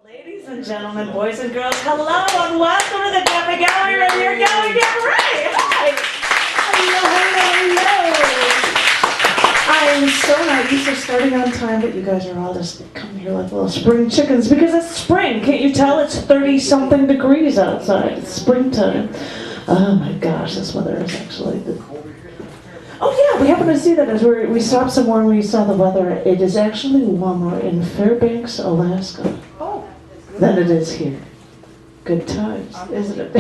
Ladies and gentlemen, boys and girls, hello and welcome to the Chicago Gallery Cabaret. Hi. Hello. I am so not used to starting on time, but you guys are all just coming here like little spring chickens because it's spring. Can't you tell it's 30-something degrees outside? It's springtime. Oh my gosh, this weather is actually good. Oh yeah, we happened to see that as we stopped somewhere and we saw the weather. It is actually warmer in Fairbanks, Alaska than it is here. Good times, isn't it?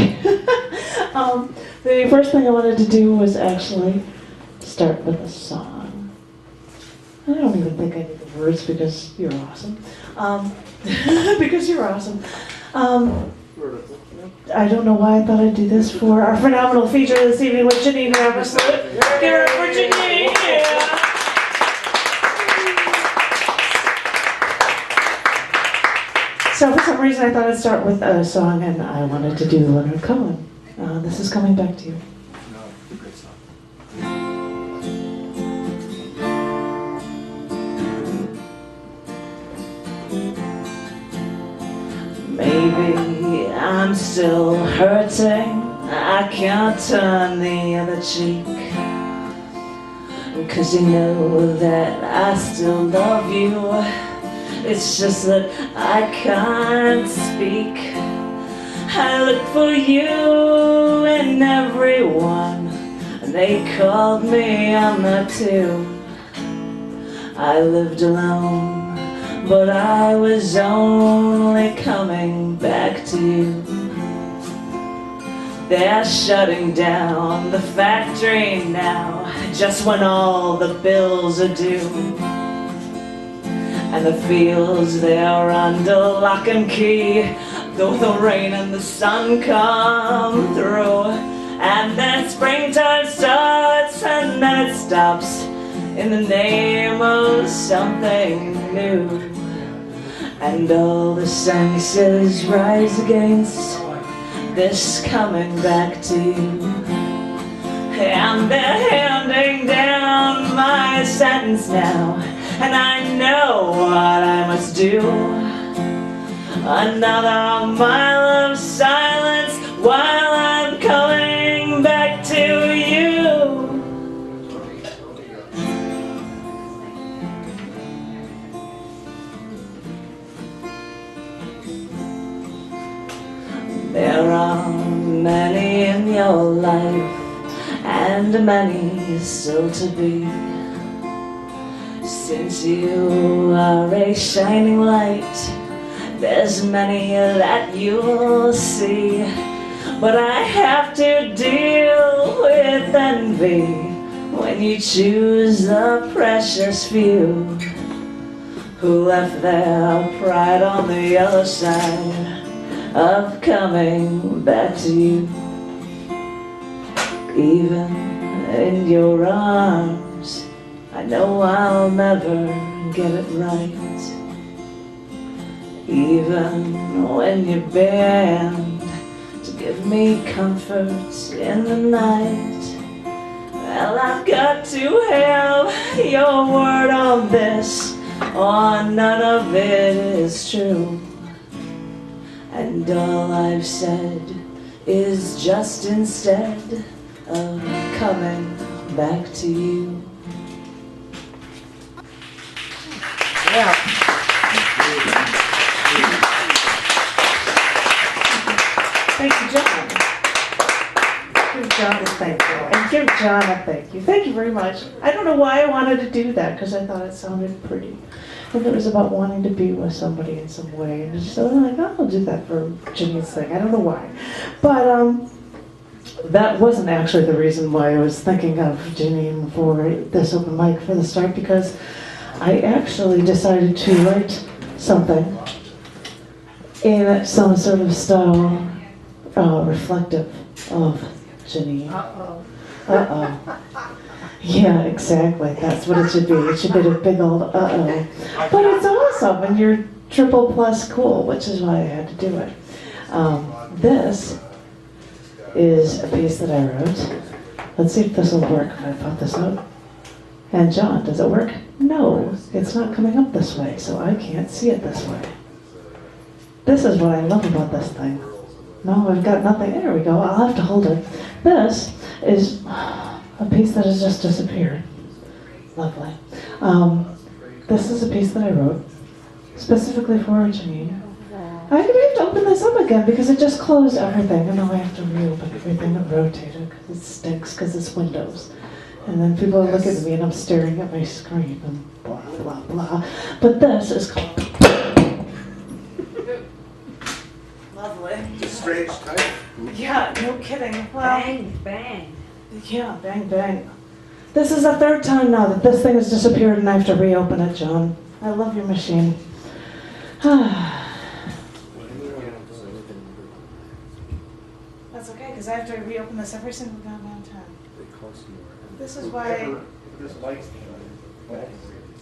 The first thing I wanted to do was actually start with a song. I don't even think I need the words because you're awesome. Because you're awesome. I don't know why I thought I'd do this for our phenomenal feature this evening with Jenene Ravesloot. Give it for Jenene. Yeah. So for some reason I thought I'd start with a song, and I wanted to do Leonard Cohen. This is Coming Back to You. Maybe I'm still hurting, I can't turn the other cheek, 'cause you know that I still love you. It's just that I can't speak. I look for you in everyone, and they called me on that too. I lived alone, but I was only coming back to you. They're shutting down the factory now, just when all the bills are due. And the fields, they're under lock and key, though the rain and the sun come through. And then springtime starts and then it stops in the name of something new. And all the senses rise against this coming back to you. And they're handing down my sentence now, and I know what I must do. Another mile of silence while I'm coming back to you. There are many in your life, and many still to be. Since you are a shining light, there's many that you'll see. But I have to deal with envy when you choose the precious few who left their pride on the other side of coming back to you. Even in your arms, I know I'll never get it right. Even when you bend to give me comfort in the night, well, I've got to have your word on this, or none of it is true. And all I've said is just instead of coming back to you. Yeah. Thank you, John. Give John a thank you. And give John a thank you. Thank you very much. I don't know why I wanted to do that, because I thought it sounded pretty. And it was about wanting to be with somebody in some way. And so I'm like, oh, I'll do that for Jenene's thing. I don't know why. But that wasn't actually the reason why I was thinking of Jenene for this open mic for the start, because I actually decided to write something in some sort of style reflective of Jenene. Uh-oh. Uh-oh. Yeah, exactly. That's what it should be. It should be a big old uh-oh. But it's awesome, and you're triple plus cool, which is why I had to do it. This is a piece that I wrote. Let's see if this will work if I pop this up. And John, does it work? No, it's not coming up this way, so I can't see it this way. This is what I love about this thing. No, I've got nothing. There we go. I'll have to hold it. This is a piece that has just disappeared. Lovely. This is a piece that I wrote specifically for Jenene. I have to open this up again because it just closed everything, and now I have to reopen everything and rotate it because it stinks because it's Windows. And then people are looking at me and I'm staring at my screen and blah, blah, blah. But this is called... Lovely. It's a strange type. Yeah, no kidding. Well, Bang, bang. yeah, bang, bang. This is the third time now that this thing has disappeared and I have to reopen it, John. I love your machine. That's okay, because I have to reopen this every single goddamn time. This is why...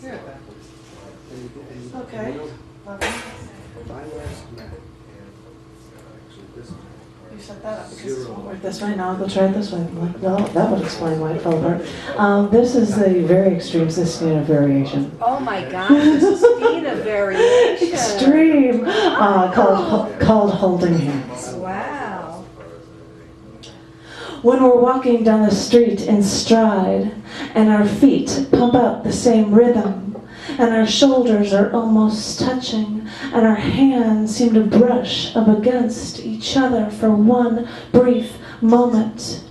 Yeah. Okay. You set that up because it won't work this way. Now I'll go try it this way. I'm like, well, that would explain why it fell apart. This is the very extreme sestina variation. Oh my gosh, this is sestina variation. Extreme, called holding hands. Wow. When we're walking down the street in stride, and our feet pump out the same rhythm, and our shoulders are almost touching, and our hands seem to brush up against each other for one brief moment.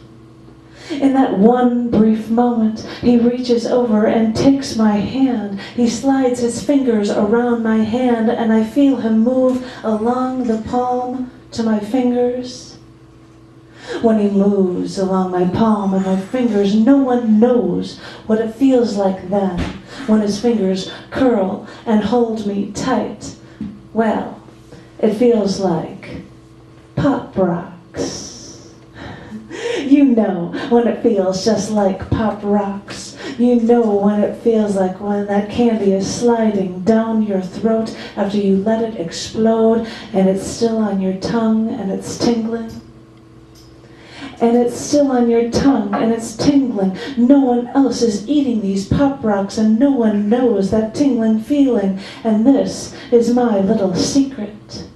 In that one brief moment, he reaches over and takes my hand. He slides his fingers around my hand, and I feel him move along the palm to my fingers. When he moves along my palm and my fingers, no one knows what it feels like then, when his fingers curl and hold me tight. Well, it feels like pop rocks. You know when it feels just like pop rocks. You know when it feels like when that candy is sliding down your throat after you let it explode and it's still on your tongue and it's tingling. And it's still on your tongue, and it's tingling. No one else is eating these pop rocks, and no one knows that tingling feeling. And this is my little secret.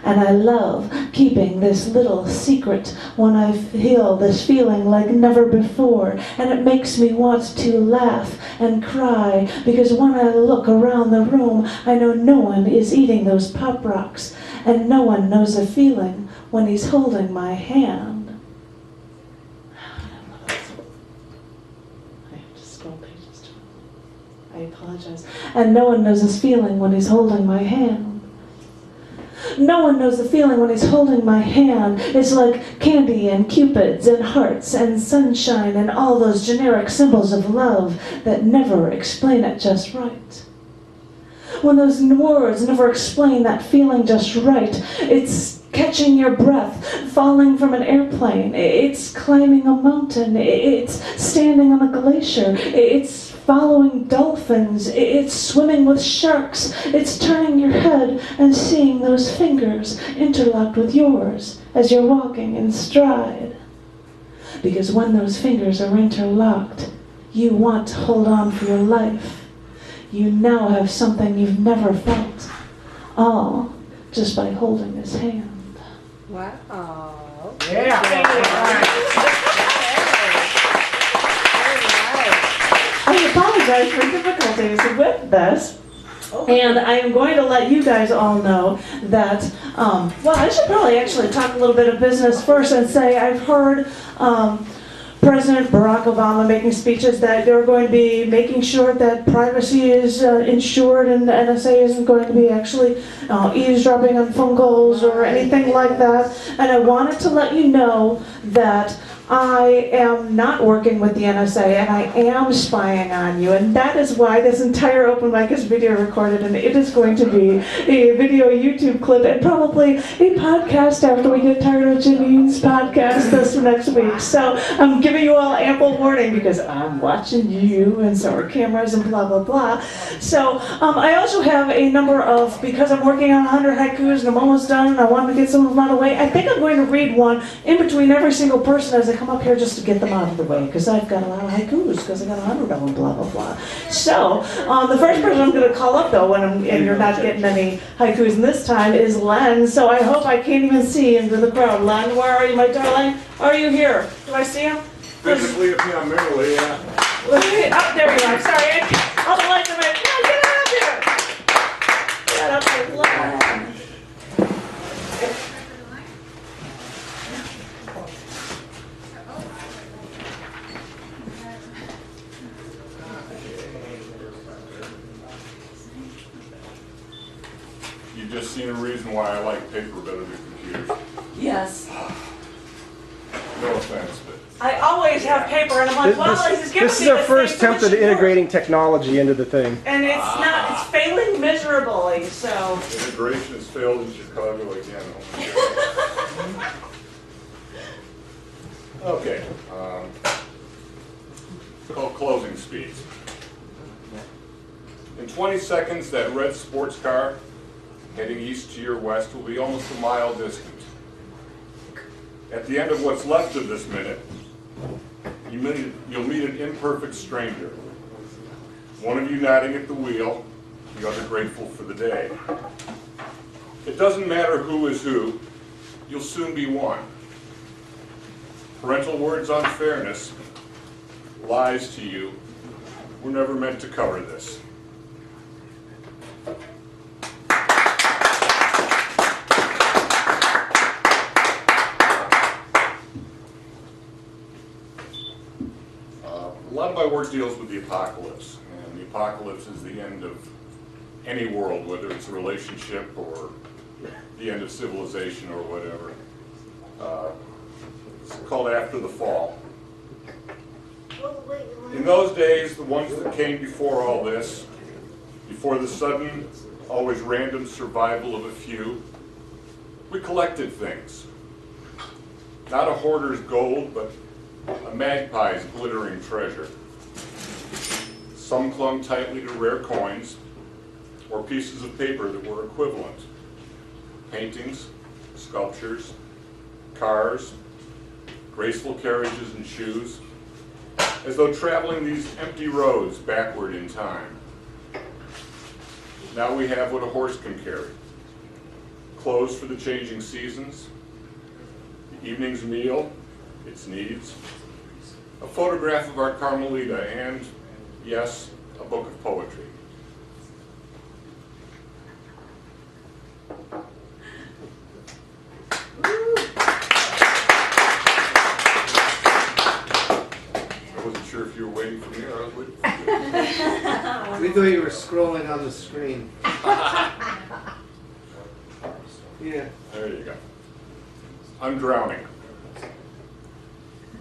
And I love keeping this little secret when I feel this feeling like never before. And it makes me want to laugh and cry, because when I look around the room, I know no one is eating those pop rocks, and no one knows the feeling when he's holding my hand. I apologize. And no one knows this feeling when he's holding my hand. No one knows the feeling when he's holding my hand. It's like candy and cupids and hearts and sunshine and all those generic symbols of love that never explain it just right. When those words never explain that feeling just right, it's catching your breath, falling from an airplane, it's climbing a mountain, it's standing on a glacier, it's following dolphins, it's swimming with sharks, it's turning your head and seeing those fingers interlocked with yours as you're walking in stride. Because when those fingers are interlocked, you want to hold on for your life. You now have something you've never felt, all just by holding his hand. Wow. Yeah. I apologize for difficulties with this. And I am going to let you guys all know that, well, I should probably actually talk a little bit of business first and say I've heard President Barack Obama making speeches that they're going to be making sure that privacy is ensured and the NSA isn't going to be actually eavesdropping on phone calls or anything like that. And I wanted to let you know that I am not working with the NSA and I am spying on you, and that is why this entire open mic is video recorded, and it is going to be a video YouTube clip and probably a podcast after we get tired of Janene's podcast this next week. So I'm giving you all ample warning because I'm watching you and so are cameras and blah blah blah. So I also have a number of, because I'm working on 100 haikus and I'm almost done and I want to get some of them out of the way, I think I'm going to read one in between every single person as I come up here just to get them out of the way, because I've got a lot of haikus, because I got 100 of them, blah, blah, blah. So, the first person I'm going to call up, though, and you're not getting any haikus this time, is Len. So I hope I can't even see into the crowd. Len, where are you, my darling? Are you here? Do I see him? Physically, if not mentally, yeah. Oh, there you are. Sorry. All the lights are right. No, get up here. Get up here, Len. You've just seen a reason why I like paper better than computers. Yes. No offense, but I always have paper, and I'm like, well, he's giving me This is our the first same attempt at solution integrating technology into the thing. and it's not, it's failing miserably, so. integration has failed in Chicago again. Okay. Called closing speeds. In 20 seconds, that red sports car heading east to your west will be almost a mile distant. At the end of what's left of this minute, you'll meet an imperfect stranger. One of you nodding at the wheel, the other grateful for the day. It doesn't matter who is who, you'll soon be one. Parental words on fairness, lies to you, were never meant to cover this. A lot of my work deals with the apocalypse, and the apocalypse is the end of any world, whether it's a relationship or the end of civilization or whatever. It's called After the Fall. In those days, the ones that came before all this, before the sudden, always random survival of a few, we collected things. Not a hoarder's gold, but a magpie's glittering treasure. Some clung tightly to rare coins or pieces of paper that were equivalent. Paintings, sculptures, cars, graceful carriages and shoes, as though traveling these empty roads backward in time. Now we have what a horse can carry. Clothes for the changing seasons, the evening's meal, its needs, a photograph of our Carmelita, and, yes, a book of poetry. I wasn't sure if you were waiting for me or I was waiting for you. We thought you were scrolling on the screen. Yeah. There you go. I'm drowning.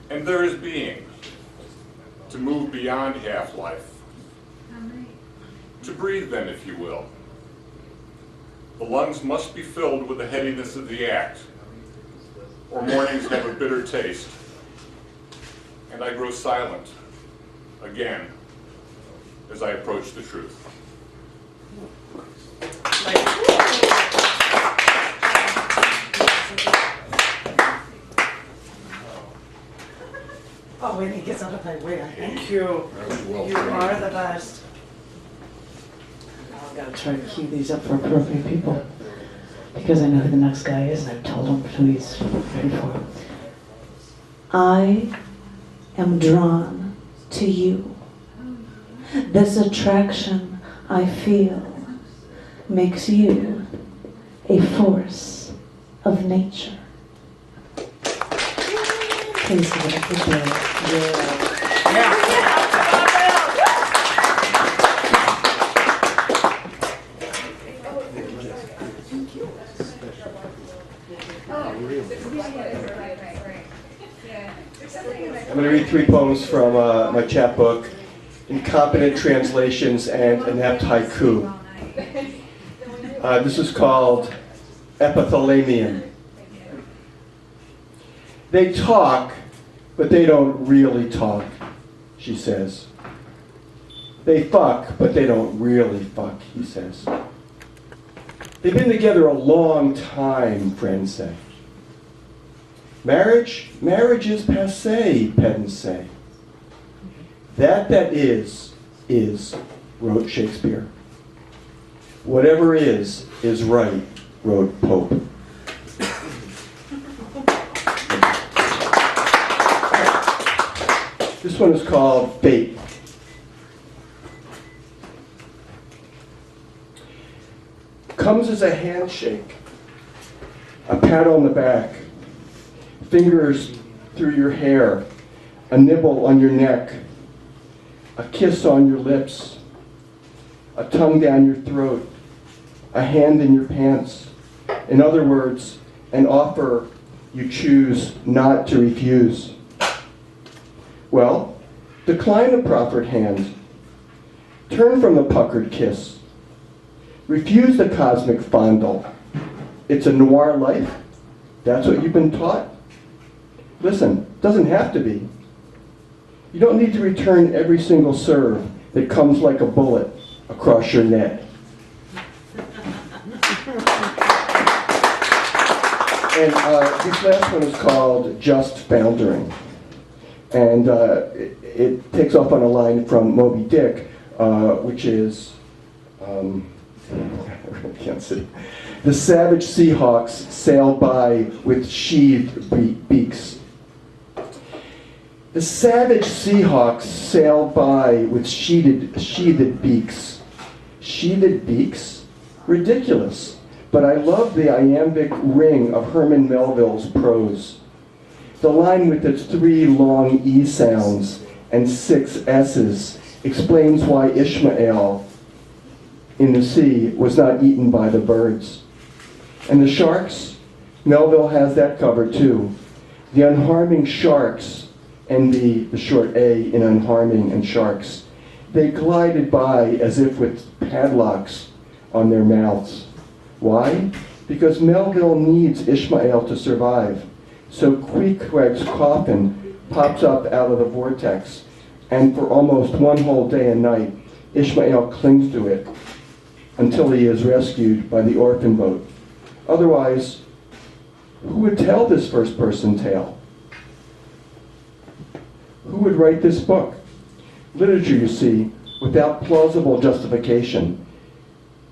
And there is being, to move beyond half-life. To breathe then, if you will. The lungs must be filled with the headiness of the act, or mornings have a bitter taste. And I grow silent, again, as I approach the truth. Oh, when he gets out of my way, I think. Thank you. You are the best. Now I've got to try to cue these up for appropriate people. Because I know who the next guy is, and I've told him who he's ready for. I am drawn to you. This attraction I feel makes you a force of nature. Please give it up for I'm going to read 3 poems from my chapbook, Incompetent Translations and Inept Haiku. This is called Epithalamium. They talk, but they don't really talk, she says. They fuck, but they don't really fuck, he says. They've been together a long time, friends say. Marriage is passé, pedants say. That is, wrote Shakespeare. Whatever is right, wrote Pope. This one is called Fate. Comes as a handshake, a pat on the back, fingers through your hair, a nibble on your neck, a kiss on your lips, a tongue down your throat, a hand in your pants. In other words, an offer you choose not to refuse. Well, decline the proffered hand. Turn from the puckered kiss. Refuse the cosmic fondle. It's a noir life? That's what you've been taught? Listen, doesn't have to be. You don't need to return every single serve that comes like a bullet across your net. And this last one is called Just Foundering. And it takes off on a line from Moby Dick, which is, I really can't see. The savage Seahawks sail by with sheathed beaks. The savage Seahawks sail by with sheathed beaks. Sheathed beaks? Ridiculous. But I love the iambic ring of Herman Melville's prose. The line with its 3 long E sounds and 6 S's explains why Ishmael in the sea was not eaten by the birds. And the sharks? Melville has that covered too. The unharming sharks, and the short A in unharming and sharks, they glided by as if with padlocks on their mouths. Why? Because Melville needs Ishmael to survive. So Queequeg's coffin pops up out of the vortex, and for almost one whole day and night, Ishmael clings to it until he is rescued by the orphan boat. Otherwise, who would tell this first-person tale? Who would write this book? Literature, you see, without plausible justification,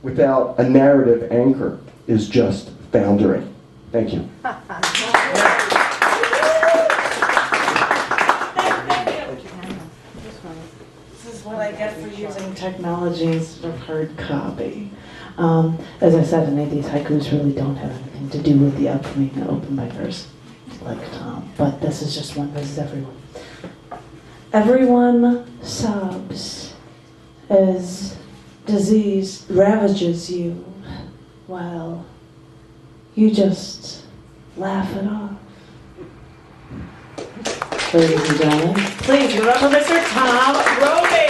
without a narrative anchor, is just foundering. Thank you. This is what I get for using technology instead of hard copy. As I said, any of these haikus really don't have anything to do with the upcoming open micers, like Tom. But this is just one. This is everyone. Everyone sobs as disease ravages you, while you just laugh it off. Ladies and gentlemen, please give it up for Mr. Tom Roby.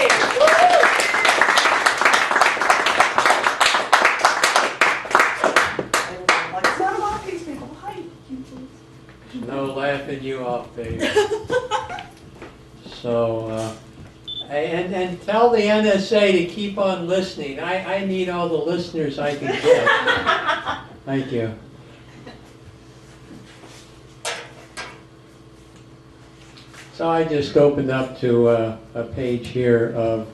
No laughing you off, baby. So, and tell the NSA to keep on listening. I need all the listeners I can get. Thank you. So I just opened up to a page here of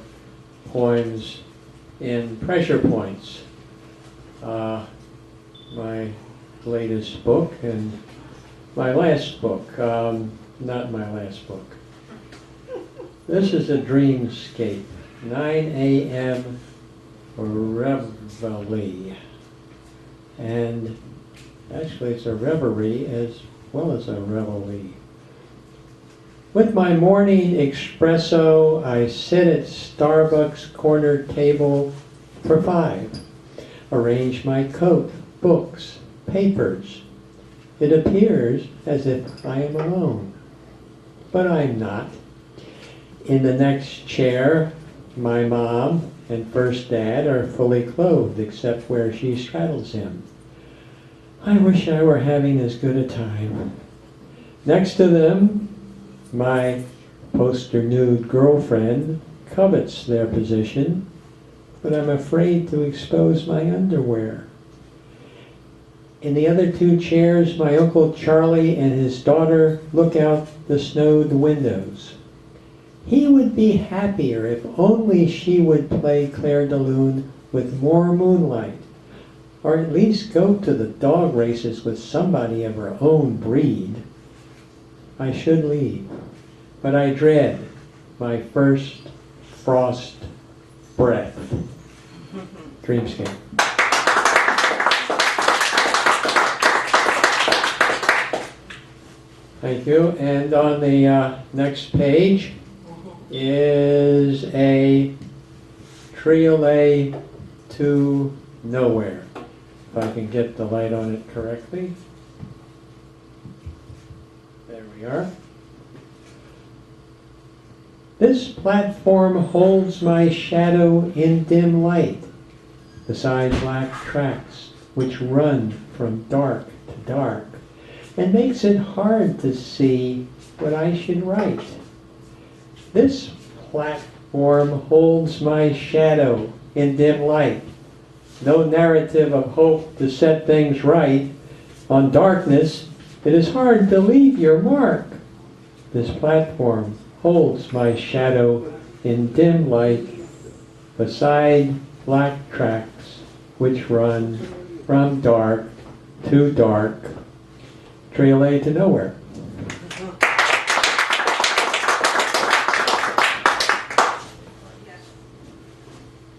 poems in pressure points. My latest book and my last book, not my last book. This is a Dreamscape, 9 a.m. reveille. And actually it's a reverie as well as a reveille. With my morning espresso, I sit at Starbucks corner table for 5. Arrange my coat, books, papers. It appears as if I am alone, but I'm not. In the next chair, my mom and first dad are fully clothed except where she straddles him. I wish I were having as good a time. Next to them, my poster nude girlfriend covets their position, but I'm afraid to expose my underwear. In the other two chairs, my Uncle Charlie and his daughter look out the snowed windows. He would be happier if only she would play Claire de Lune with more moonlight, or at least go to the dog races with somebody of her own breed. I should leave, but I dread my first frost breath. Dreamscape. Thank you. And on the next page is a triolet to nowhere. If I can get the light on it correctly. There we are. This platform holds my shadow in dim light, beside black tracks which run from dark to dark, and makes it hard to see what I should write. This platform holds my shadow in dim light. No narrative of hope to set things right. On darkness, it is hard to leave your mark. This platform holds my shadow in dim light, beside black tracks which run from dark to dark, triolet to nowhere.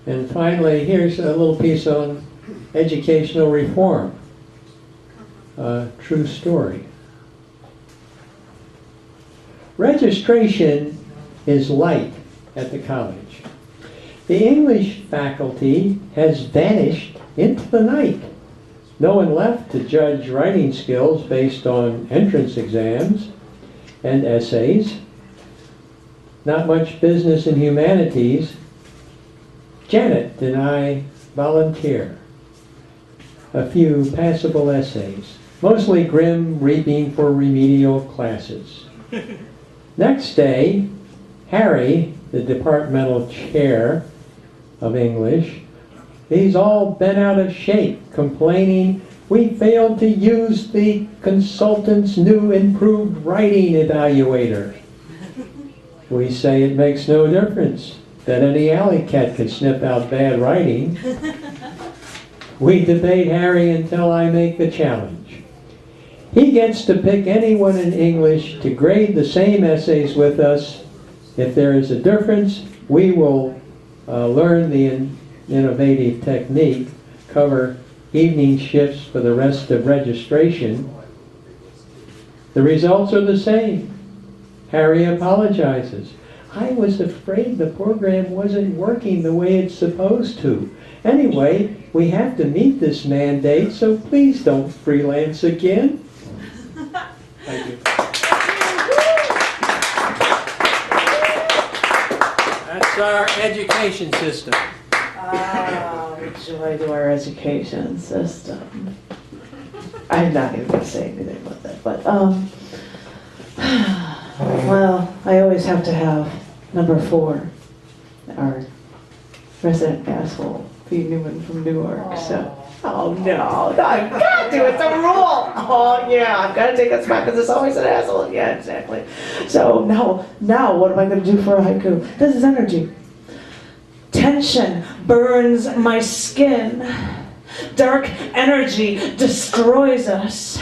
And finally, here's a little piece on educational reform. True story. Registration is light at the college. The English faculty has vanished into the night. No one left to judge writing skills based on entrance exams and essays. Not much business in humanities. Janet and I volunteer. A few passable essays, mostly grim reaping for remedial classes. Next day, Harry, the departmental chair of English, he's all bent out of shape, complaining we failed to use the consultant's new improved writing evaluator. We say it makes no difference, that any alley cat can sniff out bad writing. We debate Harry until I make the challenge. He gets to pick anyone in English to grade the same essays with us. If there is a difference, we will learn the innovative technique, cover evening shifts for the rest of registration. The results are the same. Harry apologizes. I was afraid the program wasn't working the way it's supposed to. Anyway, we have to meet this mandate, so please don't freelance again. Thank you. That's our education system. Joy to our education system. I'm not even going to say anything about that, but well, I always have to have number 4, our resident asshole, P. Newman from Newark. So, oh no, I've got to. It's a rule. Oh yeah, I've got to take this back because it's always an asshole. Yeah, exactly. So now, what am I going to do for a haiku? This is energy. Tension burns my skin. Dark energy destroys us,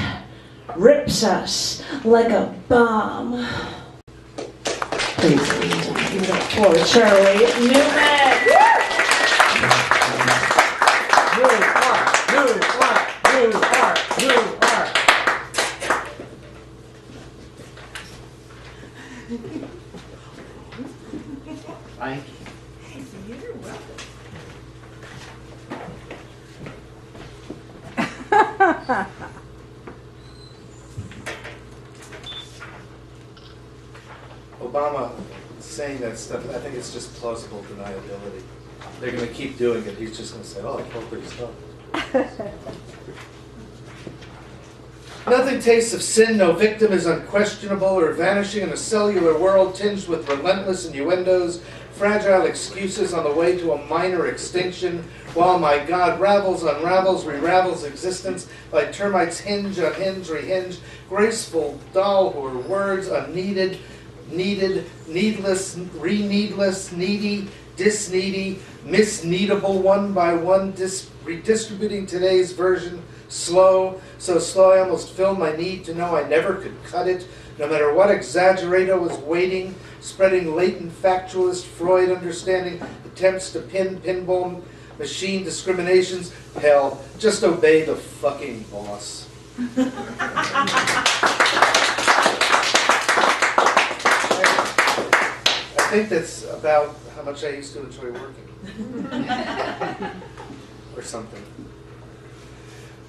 rips us like a bomb. Please, give it up for Charlie Newman. New art. Thank you. Obama saying that stuff, I think it's just plausible deniability. They're going to keep doing it. He's just going to say, oh, I can't put his stuff. Nothing tastes of sin, no victim is unquestionable or vanishing in a cellular world tinged with relentless innuendos, fragile excuses on the way to a minor extinction, while my God ravels, unravels, re-ravels existence like termites hinge, unhinge, rehinge, graceful doll who are words unneeded, needed, needless, re-needless, needy, dis-needy, misneedable one by one, redistributing today's version, slow, so slow I almost filled my need to know I never could cut it, no matter what exaggerator was waiting, spreading latent factualist Freud understanding, attempts to pin pinball machine discriminations. Hell, just obey the fucking boss. I think that's about how much I used to enjoy working. Or something.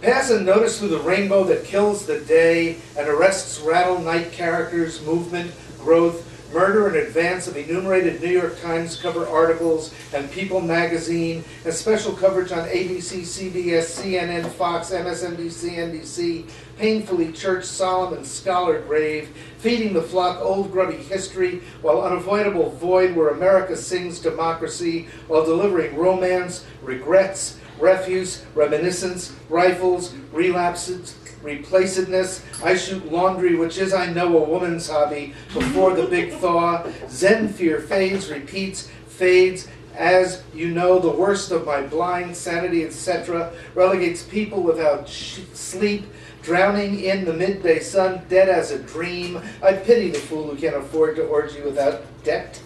Pass unnoticed through the rainbow that kills the day and arrests rattle night characters, movement, growth, murder in advance of enumerated New York Times cover articles and People magazine, and special coverage on ABC, CBS, CNN, Fox, MSNBC, NBC, painfully church solemn and scholar grave, feeding the flock old grubby history, while unavoidable void where America sings democracy, while delivering romance, regrets, refuse, reminiscence, rifles, relapses, replacedness. I shoot laundry, which is, I know, a woman's hobby, before the big thaw. Zen fear fades, repeats, fades. As you know, the worst of my blind sanity, etc., relegates people without sleep, drowning in the midday sun, dead as a dream. I pity the fool who can't afford to orgy without debt.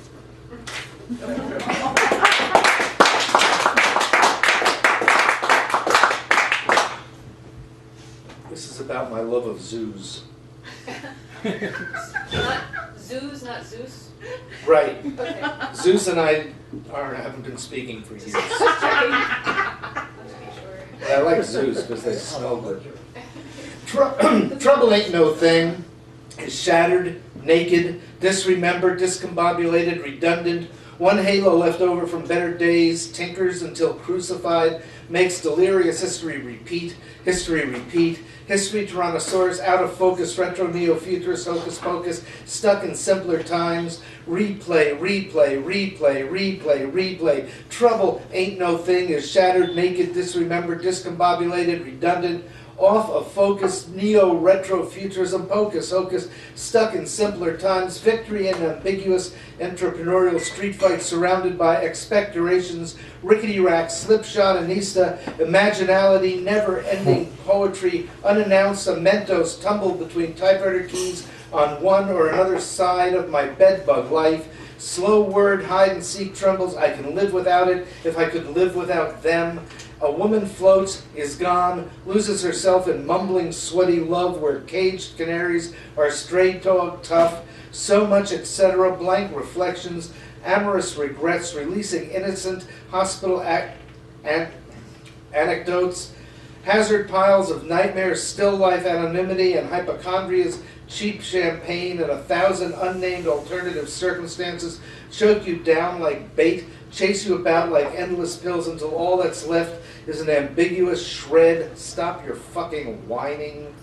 This is about my love of zoos. Not zoos, not Zeus? Right. Okay. Zeus and I haven't been speaking for years. Just checking. Just to be sure. But I like zoos because they smell good. Trouble ain't no thing. Is shattered, naked, disremembered, discombobulated, redundant. One halo left over from better days, tinkers until crucified, makes delirious history repeat, history repeat. History Tyrannosaurus, out of focus, retro neo-futurist, hocus pocus, stuck in simpler times. Replay, replay, replay, replay, replay. Trouble ain't no thing, is shattered, naked, disremembered, discombobulated, redundant. Off of focus, neo-retro-futurism, pocus, hocus, stuck in simpler times, victory in ambiguous entrepreneurial street fights surrounded by expectorations, rickety rack, slipshot, anista, imaginality, never-ending poetry, unannounced mementos tumbled between typewriter keys on one or another side of my bedbug life. Slow word, hide-and-seek trembles, I can live without it if I could live without them. A woman floats, is gone, loses herself in mumbling, sweaty love where caged canaries are stray dog tough, so much, etc., blank reflections, amorous regrets, releasing innocent, hospital anecdotes, hazard piles of nightmares, still life anonymity, and hypochondria's cheap champagne, and 1,000 unnamed alternative circumstances choke you down like bait, chase you about like endless pills until all that's left is an ambiguous shred. Stop your fucking whining.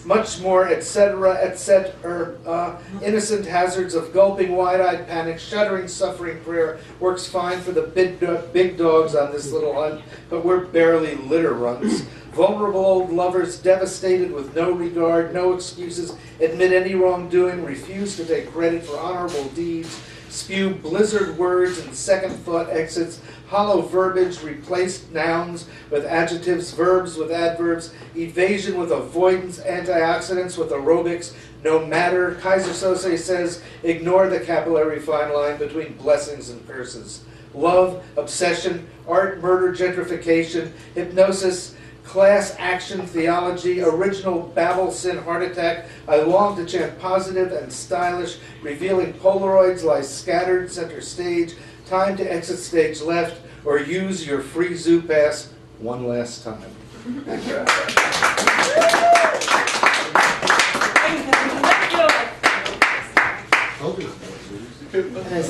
Much more, etc., etc. Innocent hazards of gulping, wide-eyed panic, shuddering, suffering prayer works fine for the big dogs on this little hunt, but we're barely litter runs. Vulnerable old lovers, devastated with no regard, no excuses, admit any wrongdoing, refuse to take credit for honorable deeds, spew blizzard words and second thought exits, hollow verbiage, replaced nouns with adjectives, verbs with adverbs, evasion with avoidance, antioxidants with aerobics, no matter. Kaiser Sose says, ignore the capillary fine line between blessings and curses. Love, obsession, art, murder, gentrification, hypnosis, class action theology, original Babel sin heart attack. I long to chant positive and stylish, revealing Polaroids lie scattered center stage. Time to exit stage left or use your free zoo pass one last time. I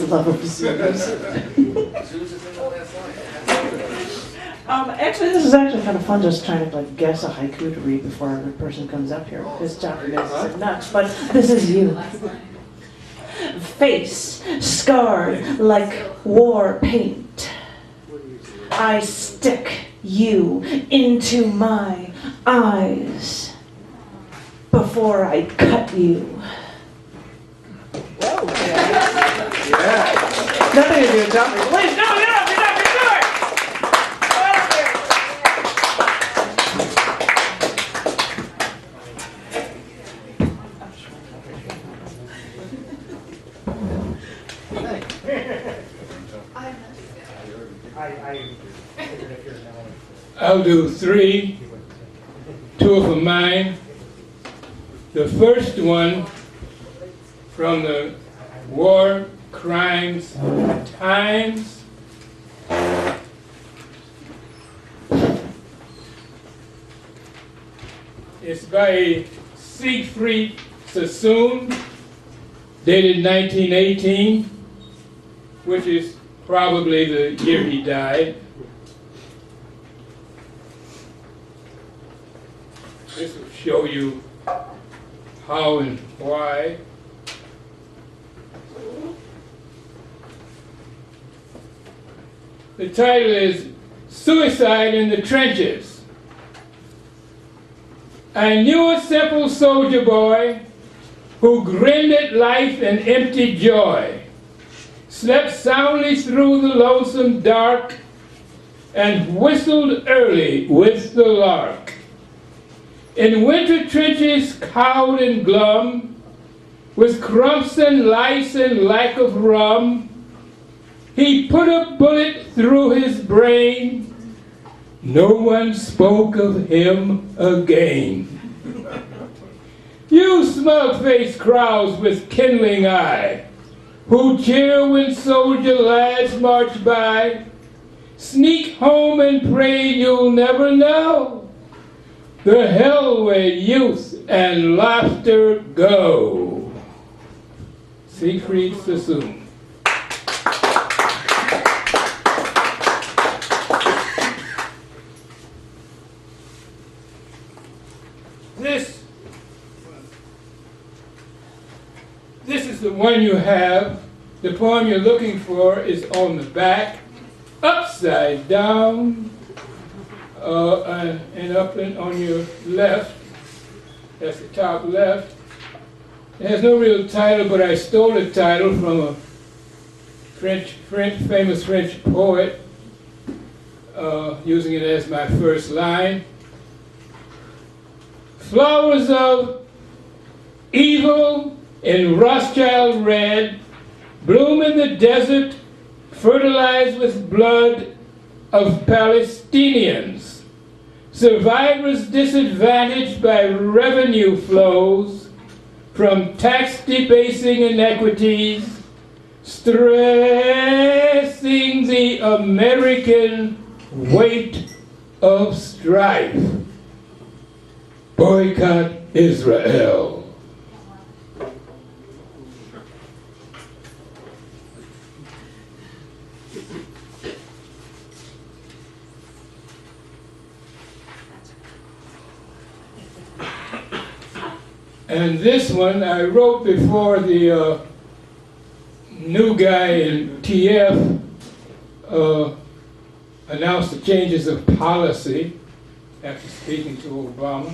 love zoos. Zeus is in the last line. Actually, this is actually kind of fun, just trying to like guess a haiku to read before the person comes up here, because Joffrey is nuts, but this is you. Face scarred like war paint, I stick you into my eyes before I cut you. Nothing to do with Joffrey. Please, no, get up, get up, get up! I'll do three. Two of them mine. The first one from the War Crimes Times. It's by Siegfried Sassoon, dated 1918, which is probably the year he died. This will show you how and why. The title is Suicide in the Trenches. I knew a simple soldier boy who grinned at life in empty joy, slept soundly through the lonesome dark, and whistled early with the lark. In winter trenches cowed and glum, with crumps and lice and lack of rum, he put a bullet through his brain. No one spoke of him again. You smug-faced crowds with kindling eye, who cheer when soldier lads march by, sneak home and pray you'll never know the hell where youth and laughter go. Siegfried Sassoon. This is the one you have. The poem you're looking for is on the back, upside down, and up and on your left. That's the top left. It has no real title, but I stole the title from a famous French poet, using it as my first line. Flowers of evil in Rothschild red bloom in the desert, fertilized with blood of Palestinians. Survivors disadvantaged by revenue flows from tax debasing inequities, stressing the American weight of strife. Boycott Israel. And this one I wrote before the new guy in TF announced the changes of policy after speaking to Obama.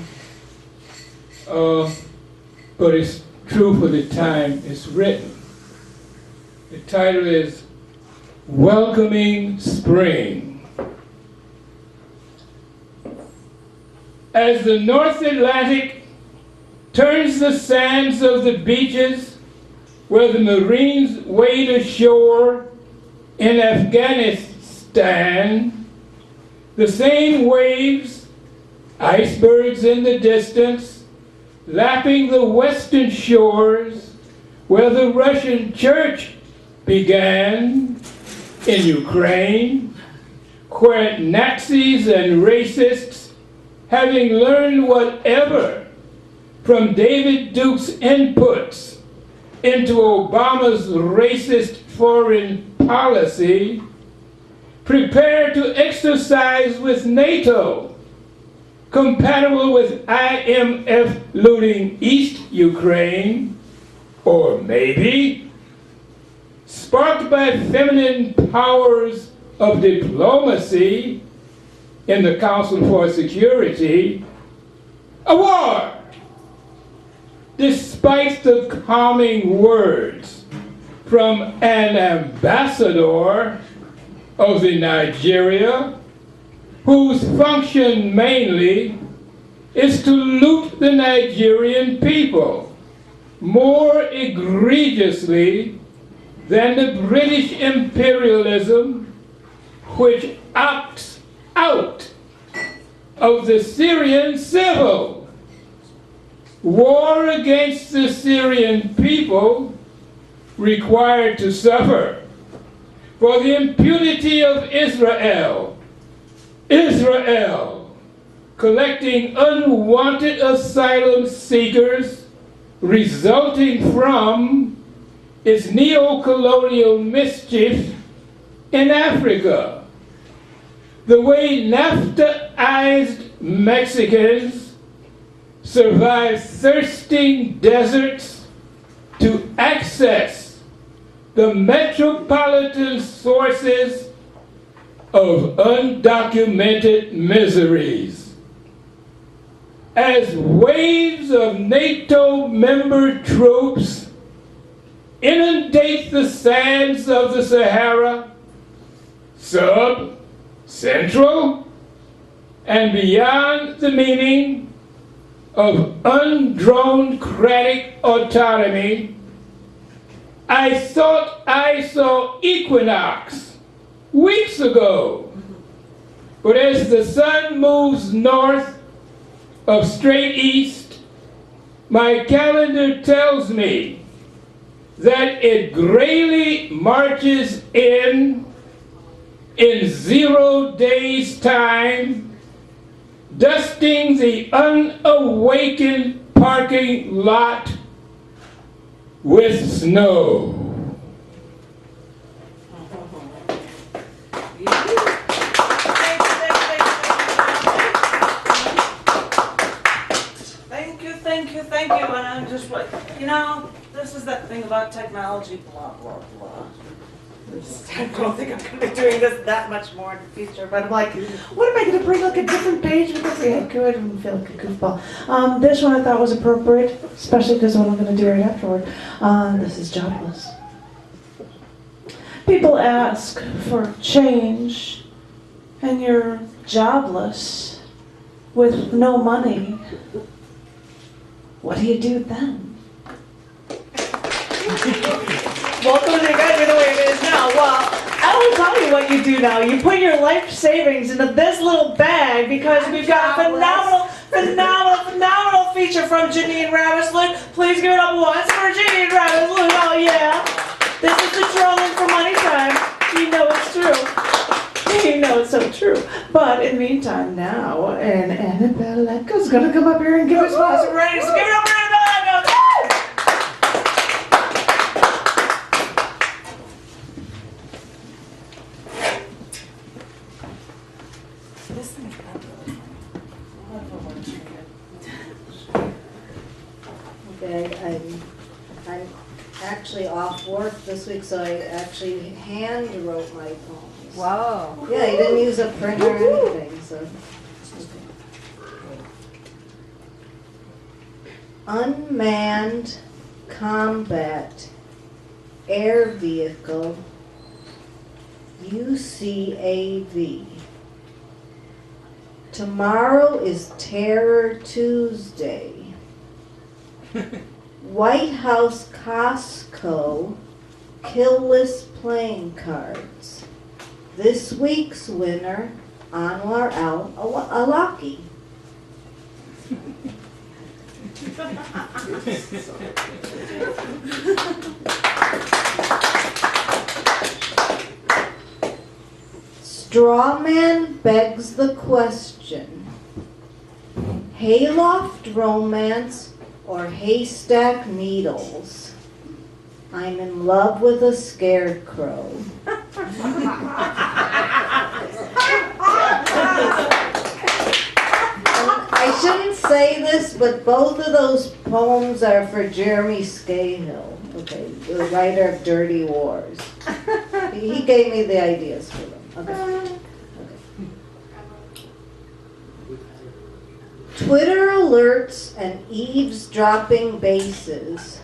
But it's true for the time it's written. The title is Welcoming Spring. As the North Atlantic turns the sands of the beaches where the Marines wade ashore in Afghanistan, the same waves, icebergs in the distance, lapping the western shores where the Russian church began in Ukraine, where Nazis and racists, having learned whatever from David Duke's inputs into Obama's racist foreign policy, prepare to exercise with NATO, compatible with IMF looting East Ukraine, or maybe sparked by feminine powers of diplomacy in the Council for Security, a war, despite the calming words from an ambassador of the Nigeria, whose function mainly is to loot the Nigerian people more egregiously than the British imperialism, which opts out of the Syrian civil war against the Syrian people required to suffer for the impunity of Israel, collecting unwanted asylum seekers resulting from its neo-colonial mischief in Africa. The way NAFTA-ized Mexicans survive thirsting deserts to access the metropolitan sources of undocumented miseries. As waves of NATO member troops inundate the sands of the Sahara, Central, and beyond the meaning of undroncratic autonomy, I thought I saw equinox weeks ago. But as the sun moves north of straight east, my calendar tells me that it grayly marches in 0 days' time, dusting the unawakened parking lot with snow. Thank you. And I'm just like, this is that thing about technology, blah, blah, blah. I don't think I'm going to be doing this that much more in the future, but I'm like, what am I going to bring, like a different page with every haiku? I didn't feel like a goofball. This one I thought was appropriate, especially because what I'm going to do right afterward. This is jobless. People ask for change, and you're jobless with no money. What do you do then? Welcome to Country the way it is now. Well, I will tell you what you do now. You put your life savings into this little bag because we've got a phenomenal feature from Jenene Ravesloot. Please give it up once for Jenene Ravesloot. Oh yeah. This is the trolling for money time. You know it's true. You know it's so true. But in the meantime now, and Annabelle Echo is going to come up here and give us some ratings. So give it up for Annabelle Echo. This thing's not really Okay, I'm actually off work this week, so I actually hand wrote my poems. Wow. Yeah, I didn't use a printer or anything, so. Unmanned combat air vehicle, UCAV. Tomorrow is Terror Tuesday. White House Costco kill list playing cards. This week's winner, Anwar al-Awlaki. Strawman begs the question, hayloft romance or haystack needles? I'm in love with a scarecrow. say this, but both of those poems are for Jeremy Scahill, okay, the writer of Dirty Wars. He gave me the ideas for them. Okay. Twitter alerts and eavesdropping bases.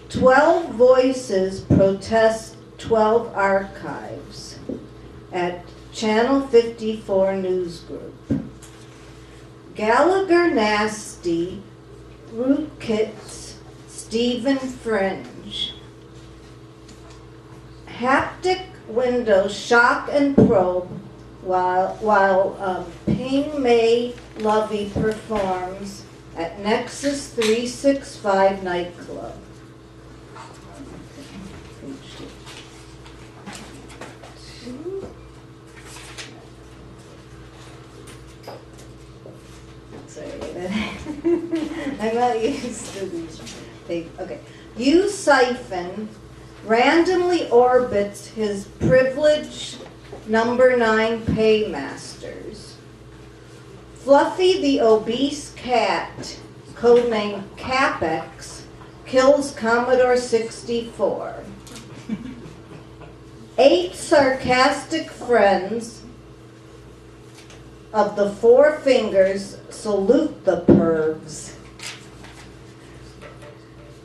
12 voices protest 12 archives at Channel 54 News Group. Gallagher Nasty, Rootkits, Stephen Fringe. Haptic window shock and probe while Ping May Lovey performs at Nexus 365 nightclub. I'm not used to these things. Okay. U Siphon randomly orbits his privileged number 9 paymasters. Fluffy the obese cat, codenamed Capex, kills Commodore 64. 8 sarcastic friends of the Four Fingers salute the pervs.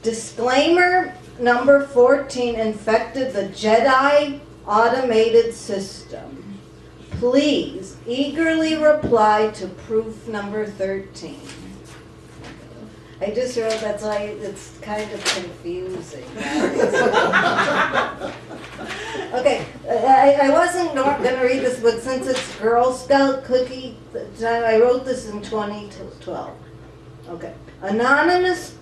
Disclaimer number 14 infected the Jedi automated system. Please eagerly reply to proof number 13. I just wrote that's why it's kind of confusing. Okay, I wasn't going to read this, but since it's Girl Scout cookie time, I wrote this in 2012. Okay, Anonymous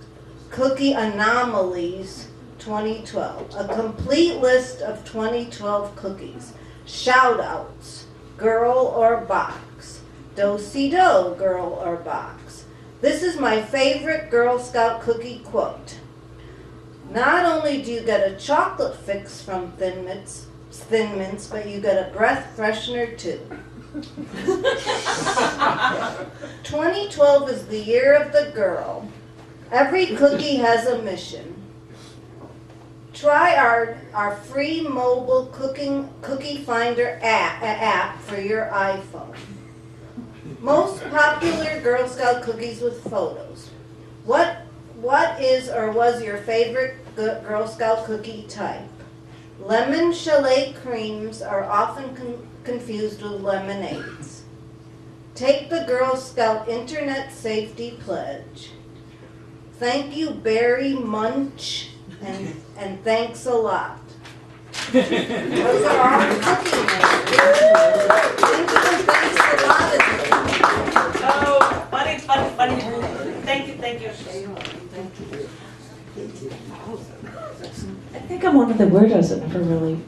Cookie Anomalies 2012. A complete list of 2012 cookies. Shout-outs. Girl or box. Do-si-do, girl or box. This is my favorite Girl Scout cookie quote. Not only do you get a chocolate fix from Thin Mints, but you get a breath freshener too. 2012 is the year of the girl. Every cookie has a mission. Try our free mobile cookie finder app for your iPhone. Most popular Girl Scout cookies with photos. What is or was your favorite Girl Scout cookie type? Lemon chalet creams are often confused with lemonades. Take the Girl Scout Internet Safety Pledge. Thank you, Barry Munch, and thanks a lot. Those are all cookie names. Thank you and thanks a lot. Oh, funny. Thank you. I think I'm one of the weirdos that never really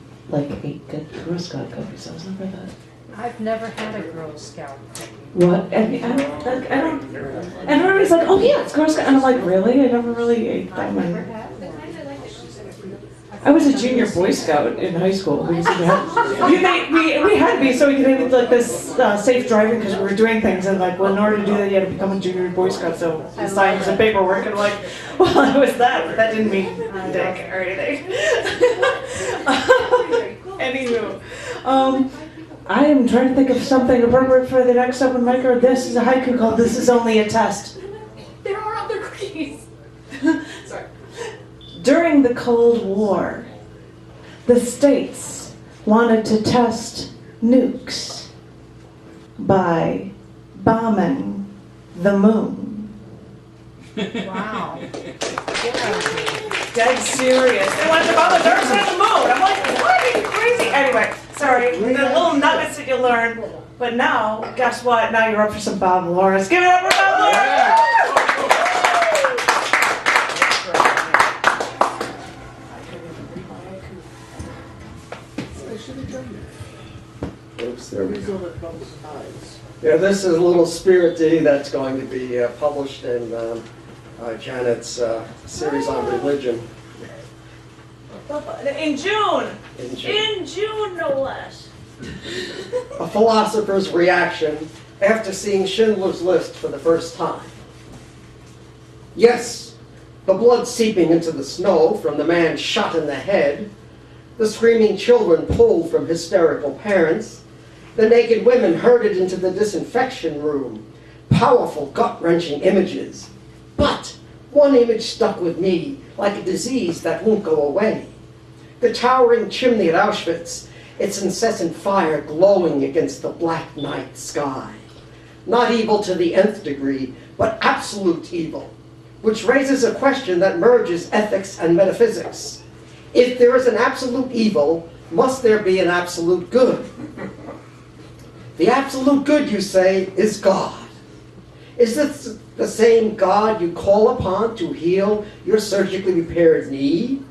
ate good Girl Scout cookies. I was never that. I've never had a Girl Scout cookie. What? I mean, I don't. And everybody's like, oh yeah, it's Girl Scout. And I'm like, really? I never really ate them. I've never had one. I was a junior Boy Scout in high school. We had to be so we could have this safe driving because we were doing things and in order to do that you had to become a junior Boy Scout. So I signed some paperwork and well, it was that, but that didn't mean dick or anything. Anywho, I am trying to think of something appropriate for the next open mic. Or this is a haiku called "This Is Only a Test." There are other cookies. Sorry. During the Cold War, the states wanted to test nukes by bombing the moon. Wow. Dead serious. They wanted to bomb the dark side of the moon. I'm like, what? Are you crazy? Anyway, sorry, the little nuggets that you learn. But now, guess what? Now you're up for some Bob Lawrence. Give it up for Bob Lawrence! Oops, there we go. Yeah, this is a little spirity that's going to be published in Janet's series on religion. In June! In June. In June, no less. A philosopher's reaction after seeing Schindler's List for the first time. Yes, the blood seeping into the snow from the man shot in the head, the screaming children pulled from hysterical parents, the naked women herded into the disinfection room, powerful gut-wrenching images. But one image stuck with me like a disease that won't go away. The towering chimney at Auschwitz, its incessant fire glowing against the black night sky. Not evil to the nth degree, but absolute evil, which raises a question that merges ethics and metaphysics. If there is an absolute evil, must there be an absolute good? The absolute good, you say, is God. Is this the same God you call upon to heal your surgically repaired knee,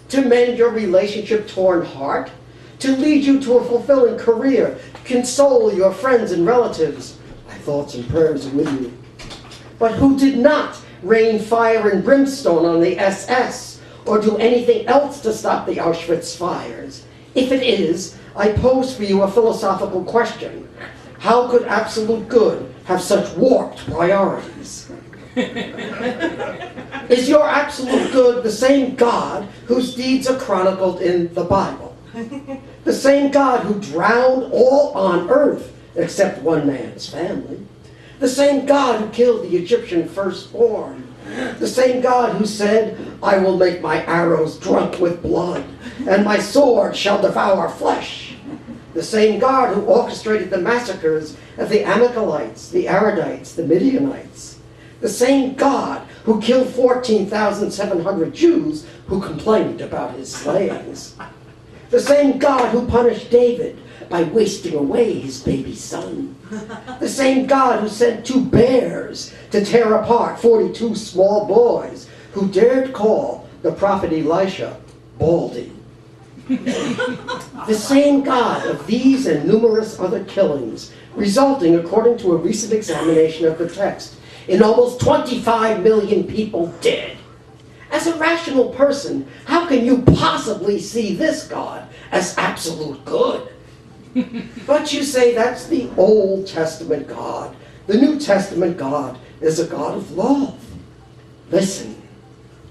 to mend your relationship-torn heart, to lead you to a fulfilling career, console your friends and relatives? My thoughts and prayers are with you. But who did not rain fire and brimstone on the SS, or do anything else to stop the Auschwitz fires? If it is, I pose for you a philosophical question. How could absolute good have such warped priorities? Is your absolute good the same God whose deeds are chronicled in the Bible? The same God who drowned all on earth except one man's family? The same God who killed the Egyptian firstborn? The same God who said, I will make my arrows drunk with blood, and my sword shall devour flesh? The same God who orchestrated the massacres of the Amalekites, the Aradites, the Midianites? The same God who killed 14,700 Jews who complained about his slayings? The same God who punished David by wasting away his baby son? The same God who sent 2 bears to tear apart 42 small boys who dared call the prophet Elisha Baldy? The same God of these and numerous other killings, resulting, according to a recent examination of the text, in almost 25 million people dead. As a rational person, how can you possibly see this God as absolute good? But you say that's the Old Testament God. The New Testament God is a God of love. Listen.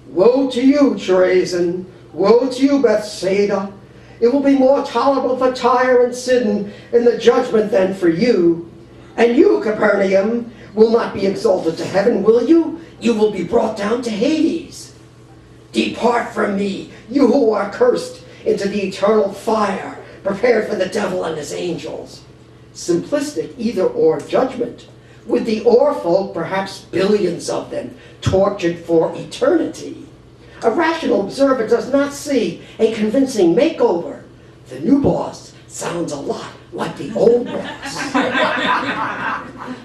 Woe to you, Chorazin. Woe to you, Bethsaida. It will be more tolerable for Tyre and Sidon in the judgment than for you. And you, Capernaum, will not be exalted to heaven, will you? You will be brought down to Hades. Depart from me, you who are cursed, into the eternal fire, prepared for the devil and his angels. Simplistic either-or judgment, with the or folk, perhaps billions of them, tortured for eternity. A rational observer does not see a convincing makeover. The new boss sounds a lot like the old boss.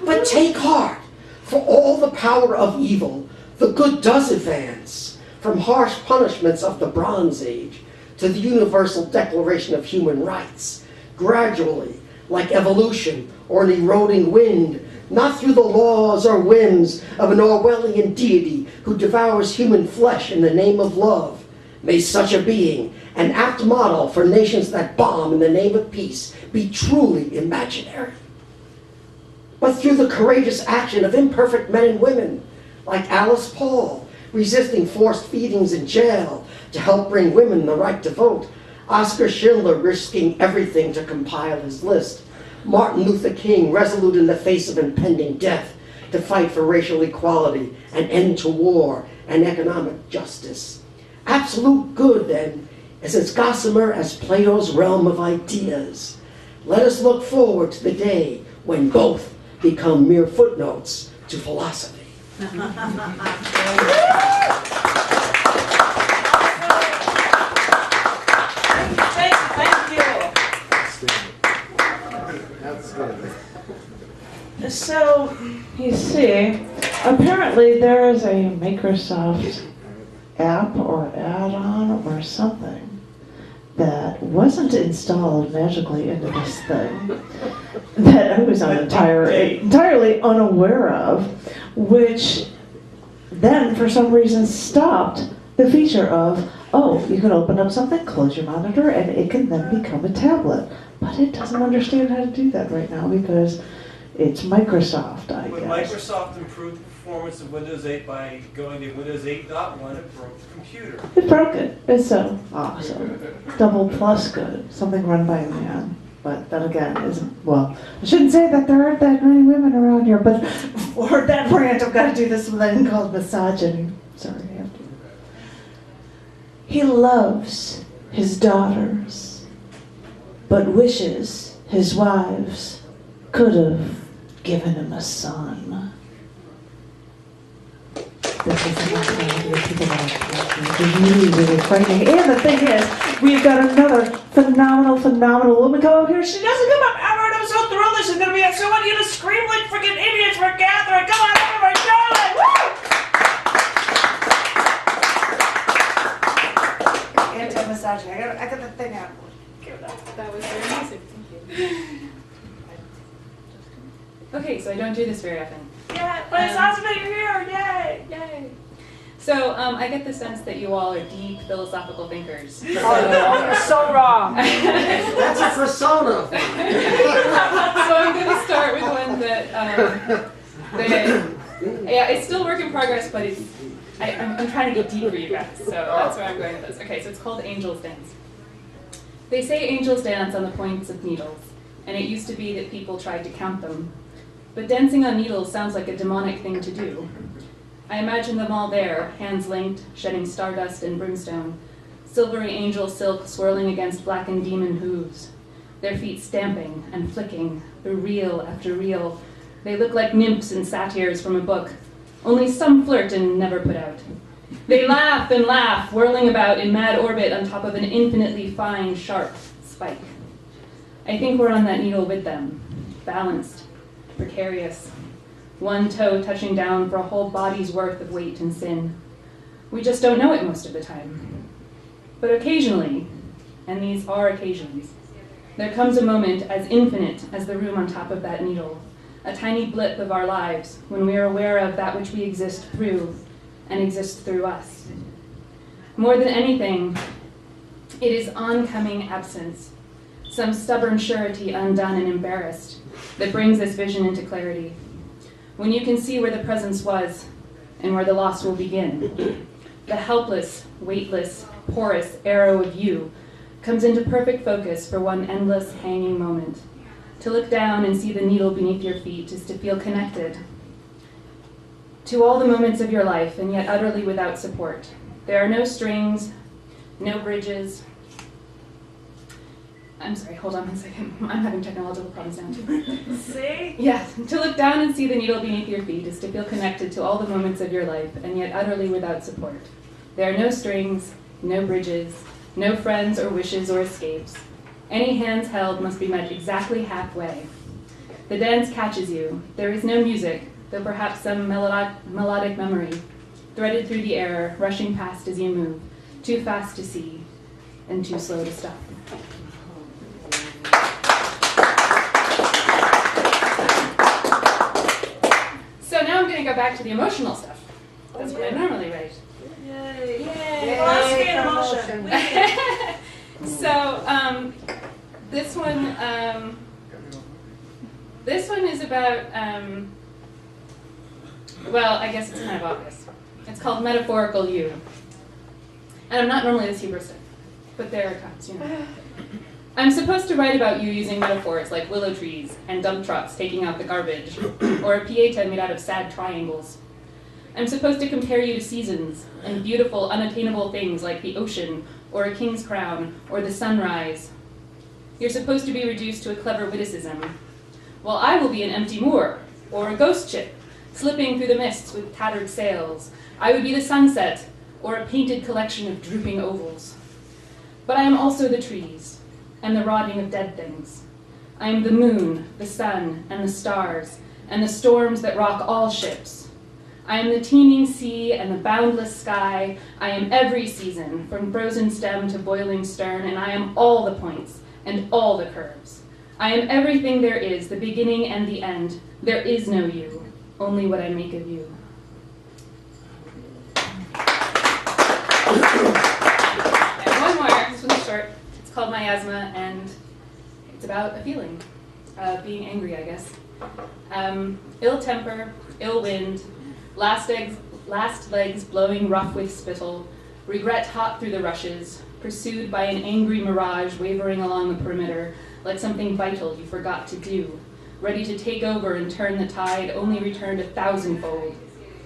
But take heart, for all the power of evil, the good does advance, from harsh punishments of the Bronze Age to the Universal Declaration of Human Rights, gradually, like evolution or an eroding wind, not through the laws or whims of an Orwellian deity who devours human flesh in the name of love. May such a being, an apt model for nations that bomb in the name of peace, be truly imaginary. But through the courageous action of imperfect men and women, like Alice Paul, resisting forced feedings in jail to help bring women the right to vote, Oskar Schindler risking everything to compile his list, Martin Luther King resolute in the face of impending death to fight for racial equality, an end to war, and economic justice. Absolute good, then, is as gossamer as Plato's realm of ideas. Let us look forward to the day when both become mere footnotes to philosophy. So, you see, apparently there is a Microsoft app or add-on or something that wasn't installed magically into this thing that I was entirely unaware of, which then for some reason stopped the feature of, oh, you can open up something, close your monitor, and it can then become a tablet. But it doesn't understand how to do that right now because It's Microsoft, I When guess. Microsoft improved the performance of Windows 8 by going to Windows 8.1, it broke the computer. It broke it. It's so awesome. Double plus good. Something run by a man. But that again isn't, well, I shouldn't say that there aren't that many women around here, but for that rant, I've got to do this thing called misogyny. Sorry, I have to. He loves his daughters, but wishes his wives could have given him a son. This is really, really frightening. And the thing is, we've got another phenomenal woman come over here. She doesn't come up ever, and I'm so thrilled that she's going to be here. So I want you to scream like freaking idiots for Catherine. Come on over, my darling. Woo! Anti-misogyny. I got the thing out. Give it up. That was very amazing. Thank you. Okay, so I don't do this very often. Yeah, but it's awesome that you're here. Yay! Yay! So I get the sense that you all are deep philosophical thinkers. Oh, you're so wrong. That's a persona. So I'm going to start with one that, yeah, it's still a work in progress, but I'm trying to get deep for you guys, so that's where I'm going with this. Okay, so it's called Angels Dance. They say angels dance on the points of needles, and it used to be that people tried to count them. But dancing on needles sounds like a demonic thing to do. I imagine them all there, hands linked, shedding stardust and brimstone, silvery angel silk swirling against blackened demon hooves, their feet stamping and flicking, through reel after reel. They look like nymphs and satyrs from a book, only some flirt and never put out. They laugh and laugh, whirling about in mad orbit on top of an infinitely fine, sharp spike. I think we're on that needle with them, balanced, precarious, one toe touching down for a whole body's worth of weight and sin. We just don't know it most of the time. But occasionally, and these are occasions, there comes a moment as infinite as the room on top of that needle, a tiny blip of our lives when we are aware of that which we exist through and exists through us. More than anything, it is oncoming absence, some stubborn surety undone and embarrassed, that brings this vision into clarity. When you can see where the presence was and where the loss will begin, the helpless, weightless, porous arrow of you comes into perfect focus for one endless hanging moment. To look down and see the needle beneath your feet is to feel connected to all the moments of your life, and yet utterly without support. There are no strings, no bridges. I'm sorry, hold on one second. I'm having technological problems now too. See? Yeah, to look down and see the needle beneath your feet is to feel connected to all the moments of your life, and yet utterly without support. There are no strings, no bridges, no friends or wishes or escapes. Any hands held must be met exactly halfway. The dance catches you. There is no music, though perhaps some melodic memory, threaded through the air, rushing past as you move, too fast to see, and too slow to stop. So now I'm going to go back to the emotional stuff. That's what I normally write. Yay. Yay. Philosophy and emotion. So this one is about, well, I guess it's kind of obvious. It's called Metaphorical You. And I'm not normally this hubristic, but there it comes, you know. I'm supposed to write about you using metaphors like willow trees and dump trucks taking out the garbage, or a pieta made out of sad triangles. I'm supposed to compare you to seasons and beautiful, unattainable things like the ocean, or a king's crown, or the sunrise. You're supposed to be reduced to a clever witticism, while I will be an empty moor, or a ghost ship, slipping through the mists with tattered sails. I would be the sunset, or a painted collection of drooping ovals. But I am also the trees, and the rotting of dead things. I am the moon, the sun, and the stars, and the storms that rock all ships. I am the teeming sea and the boundless sky. I am every season, from frozen stem to boiling stern, and I am all the points and all the curves. I am everything there is, the beginning and the end. There is no you, only what I make of you. And one more, this one's short. It's called Miasma, and it's about a feeling of being angry, I guess. Ill temper, ill wind, last legs blowing rough with spittle, regret hot through the rushes, pursued by an angry mirage wavering along the perimeter, like something vital you forgot to do, ready to take over and turn the tide, only returned 1,000-fold.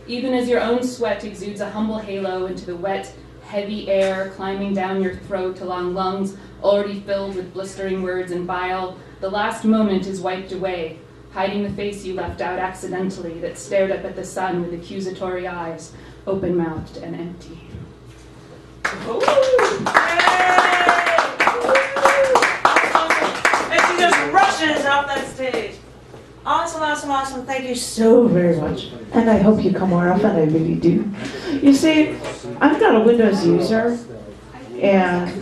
Even as your own sweat exudes a humble halo into the wet, heavy air climbing down your throat along lungs already filled with blistering words and bile, the last moment is wiped away, hiding the face you left out accidentally that stared up at the sun with accusatory eyes, open-mouthed and empty. Ooh. And she just rushes off that stage. Awesome, awesome, awesome. Thank you so very much. And I hope you come more often. I really do. You see, I'm not a Windows user, and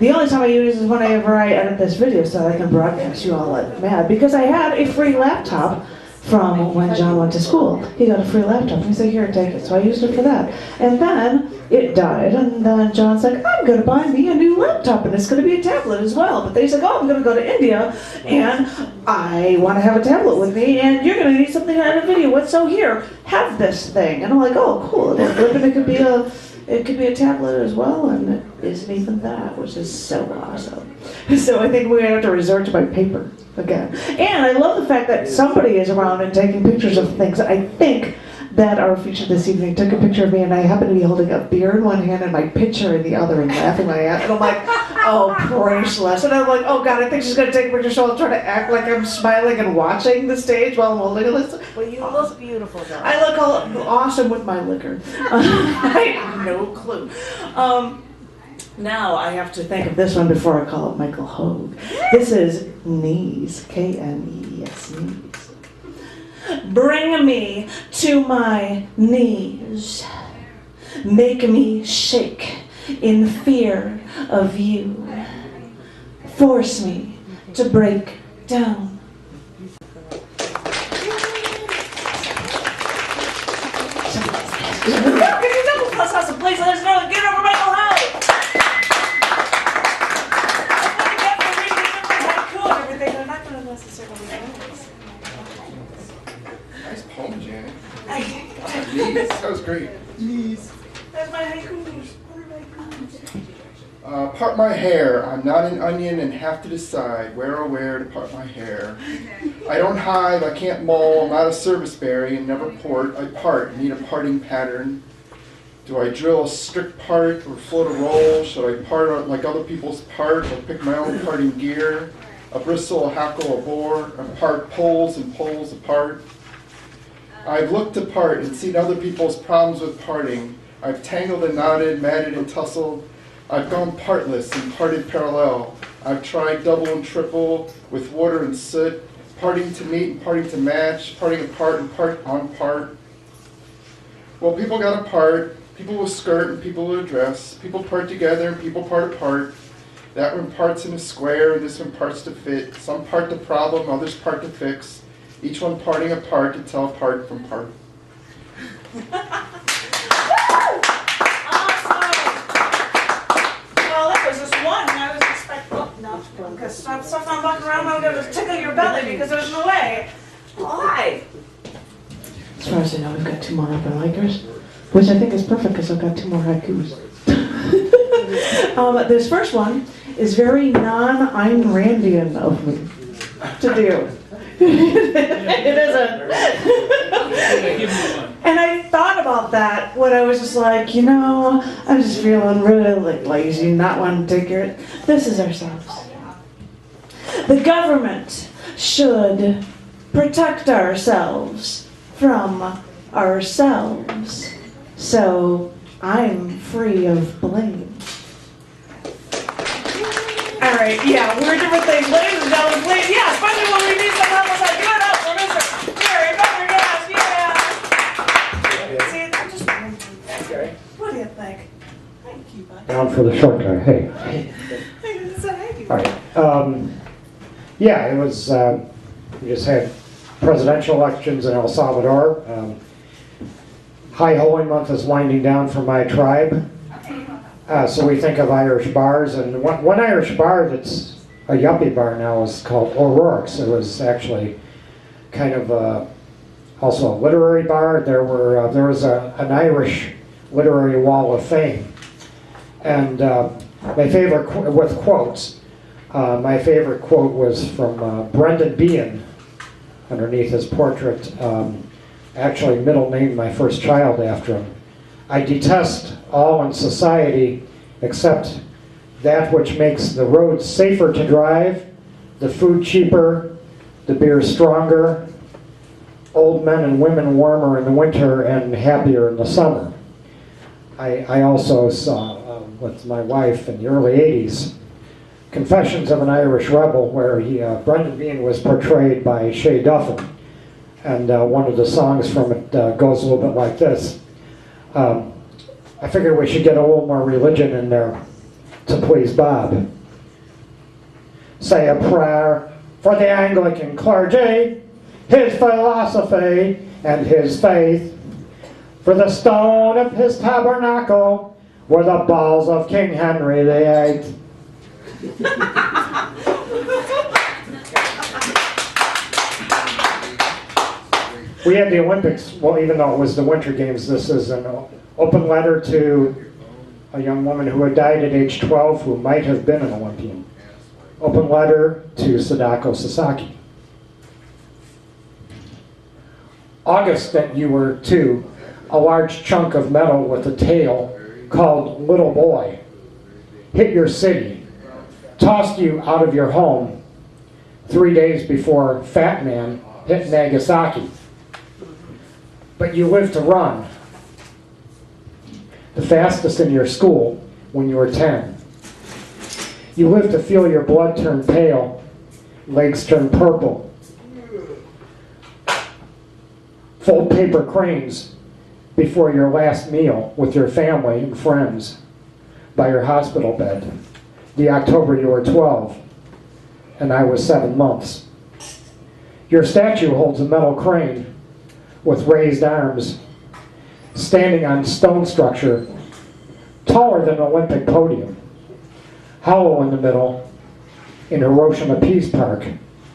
the only time I use is whenever I edit this video so I can broadcast you all like mad. Because I had a free laptop from when John went to school. He got a free laptop, and he said, here, take it. So I used it for that. And then it died, and then John's like, I'm going to buy me a new laptop, and it's going to be a tablet as well. But then he's like, oh, I'm going to go to India, and I want to have a tablet with me, and you're going to need something to edit a video with, so here, have this thing. And I'm like, oh, cool. And it could be a tablet as well, and it isn't even that, which is so awesome. So I think we're going to have to resort to my paper again. And I love the fact that somebody is around and taking pictures of things. I think that our feature this evening took a picture of me, and I happen to be holding a beer in one hand and my pitcher in the other and laughing my ass. And I'm like, oh, priceless. And I'm like, oh, God, I think she's going to take a picture, so I'll try to act like I'm smiling and watching the stage while I'm holding this. Well, you look beautiful, though. I look all awesome with my liquor. I have no clue. Now I have to think of this one before I call it Michael Hoag. This is Knees, K-N-E-E-S, knees. Bring me to my knees. Make me shake in fear of you. Force me to break down. Plus has a place let us know and get over Michael Hoag. They're not going to necessarily know this. Nice poem, Janet. Knees. That was great. Knees. That's my haikus. Part my hair. I'm not an onion and have to decide where or where to part my hair. I don't hive, I can't mull, I'm not a serviceberry and never port. I part, need a parting pattern. Do I drill a strict part or float a roll? Should I part like other people's part or pick my own parting gear? A bristle, a hackle, a bore, apart poles and poles apart. I've looked apart and seen other people's problems with parting. I've tangled and knotted, matted and tussled. I've gone partless and parted parallel. I've tried double and triple with water and soot, parting to meet and parting to match, parting apart and part on part. Well, people got apart, people with skirt and people with a dress, people part together and people part apart. That one parts in a square and this one parts to fit. Some part to problem, others part to fix. Each one parting apart to tell part from part. Because stuff I'm walking around, I'm going to tickle your belly because there's no way. Why? As far as I know, we've got 2 more open micers, which I think is perfect because I've got 2 more haikus. This first one is very non-Ayn Randian of me to do. It isn't. And I thought about that when I was just like, you know, I'm just feeling really lazy, not wanting to take care of. This is ourselves. The government should protect ourselves from ourselves, so I'm free of blame. All right, yeah, we're different things. Ladies and gentlemen, please, yeah, especially when we need some help, let's like, give it up for Mr. Jerry Pendergast, yeah. See, I'm just wondering. What do you think? Thank you, bud. Down for the short guy. Hey. All right. Yeah, it was. We just had presidential elections in El Salvador. High hoeing month is winding down for my tribe. So we think of Irish bars, and one Irish bar that's a yuppie bar now is called O'Rourke's. It was actually kind of also a literary bar. There was an Irish literary wall of fame. And my favorite, with quotes, my favorite quote was from Brendan Behan underneath his portrait. Actually middle named my first child after him. I detest all in society except that which makes the roads safer to drive, the food cheaper, the beer stronger, old men and women warmer in the winter and happier in the summer. I also saw with my wife in the early 80s, Confessions of an Irish Rebel, where Brendan Behan was portrayed by Shay Duffin. And one of the songs from it goes a little bit like this. I figured we should get a little more religion in there to please Bob. Say a prayer for the Anglican clergy, his philosophy and his faith. For the stone of his tabernacle were the balls of King Henry VIII. We had the Olympics, well, even though it was the Winter Games, this is an open letter to a young woman who had died at age 12 who might have been an Olympian. Open letter to Sadako Sasaki. August that you were 2, a large chunk of metal with a tail called Little Boy hit your city, tossed you out of your home 3 days before Fat Man hit Nagasaki. But you lived to run, the fastest in your school when you were 10. You lived to feel your blood turn pale, legs turn purple. Fold paper cranes before your last meal with your family and friends by your hospital bed. The October you were 12, and I was 7 months. Your statue holds a metal crane with raised arms, standing on stone structure, taller than an Olympic podium, hollow in the middle, in Hiroshima Peace Park,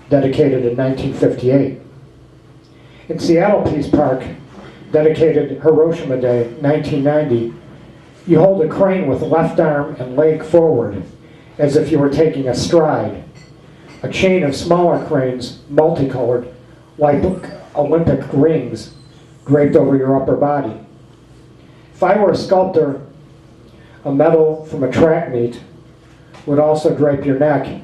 dedicated in 1958. In Seattle Peace Park, dedicated Hiroshima Day, 1990, you hold a crane with left arm and leg forward, as if you were taking a stride. A chain of smaller cranes, multicolored, like Olympic rings, draped over your upper body. If I were a sculptor, a medal from a track meet would also drape your neck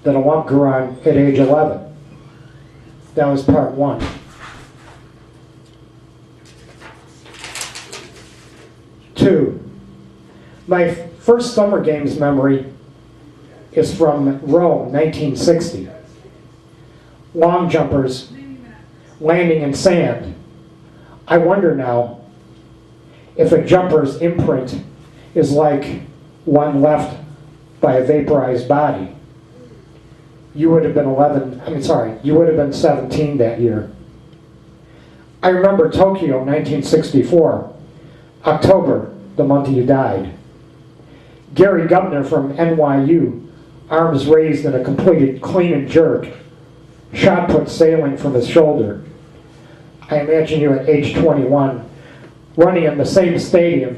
that a lump grew on at age 11. That was part 1. Two, my first Summer Games memory is from Rome, 1960. Long jumpers landing in sand. I wonder now if a jumper's imprint is like one left by a vaporized body. You would have been you would have been 17 that year. I remember Tokyo, 1964, October, the month you died. Gary Gubner from NYU, arms raised in a completed clean and jerk, shot put sailing from his shoulder. I imagine you at age 21, running in the same stadium.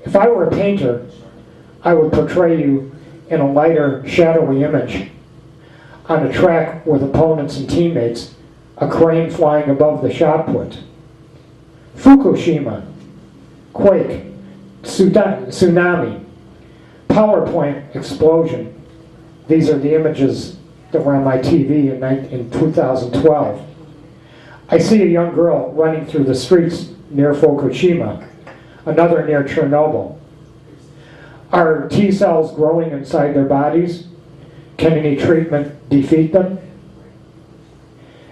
If I were a painter, I would portray you in a lighter, shadowy image. On a track with opponents and teammates, a crane flying above the shot put. Fukushima, quake, tsunami, power plant explosion. These are the images that were on my TV in 2012. I see a young girl running through the streets near Fukushima, another near Chernobyl. Are T cells growing inside their bodies? Can any treatment defeat them?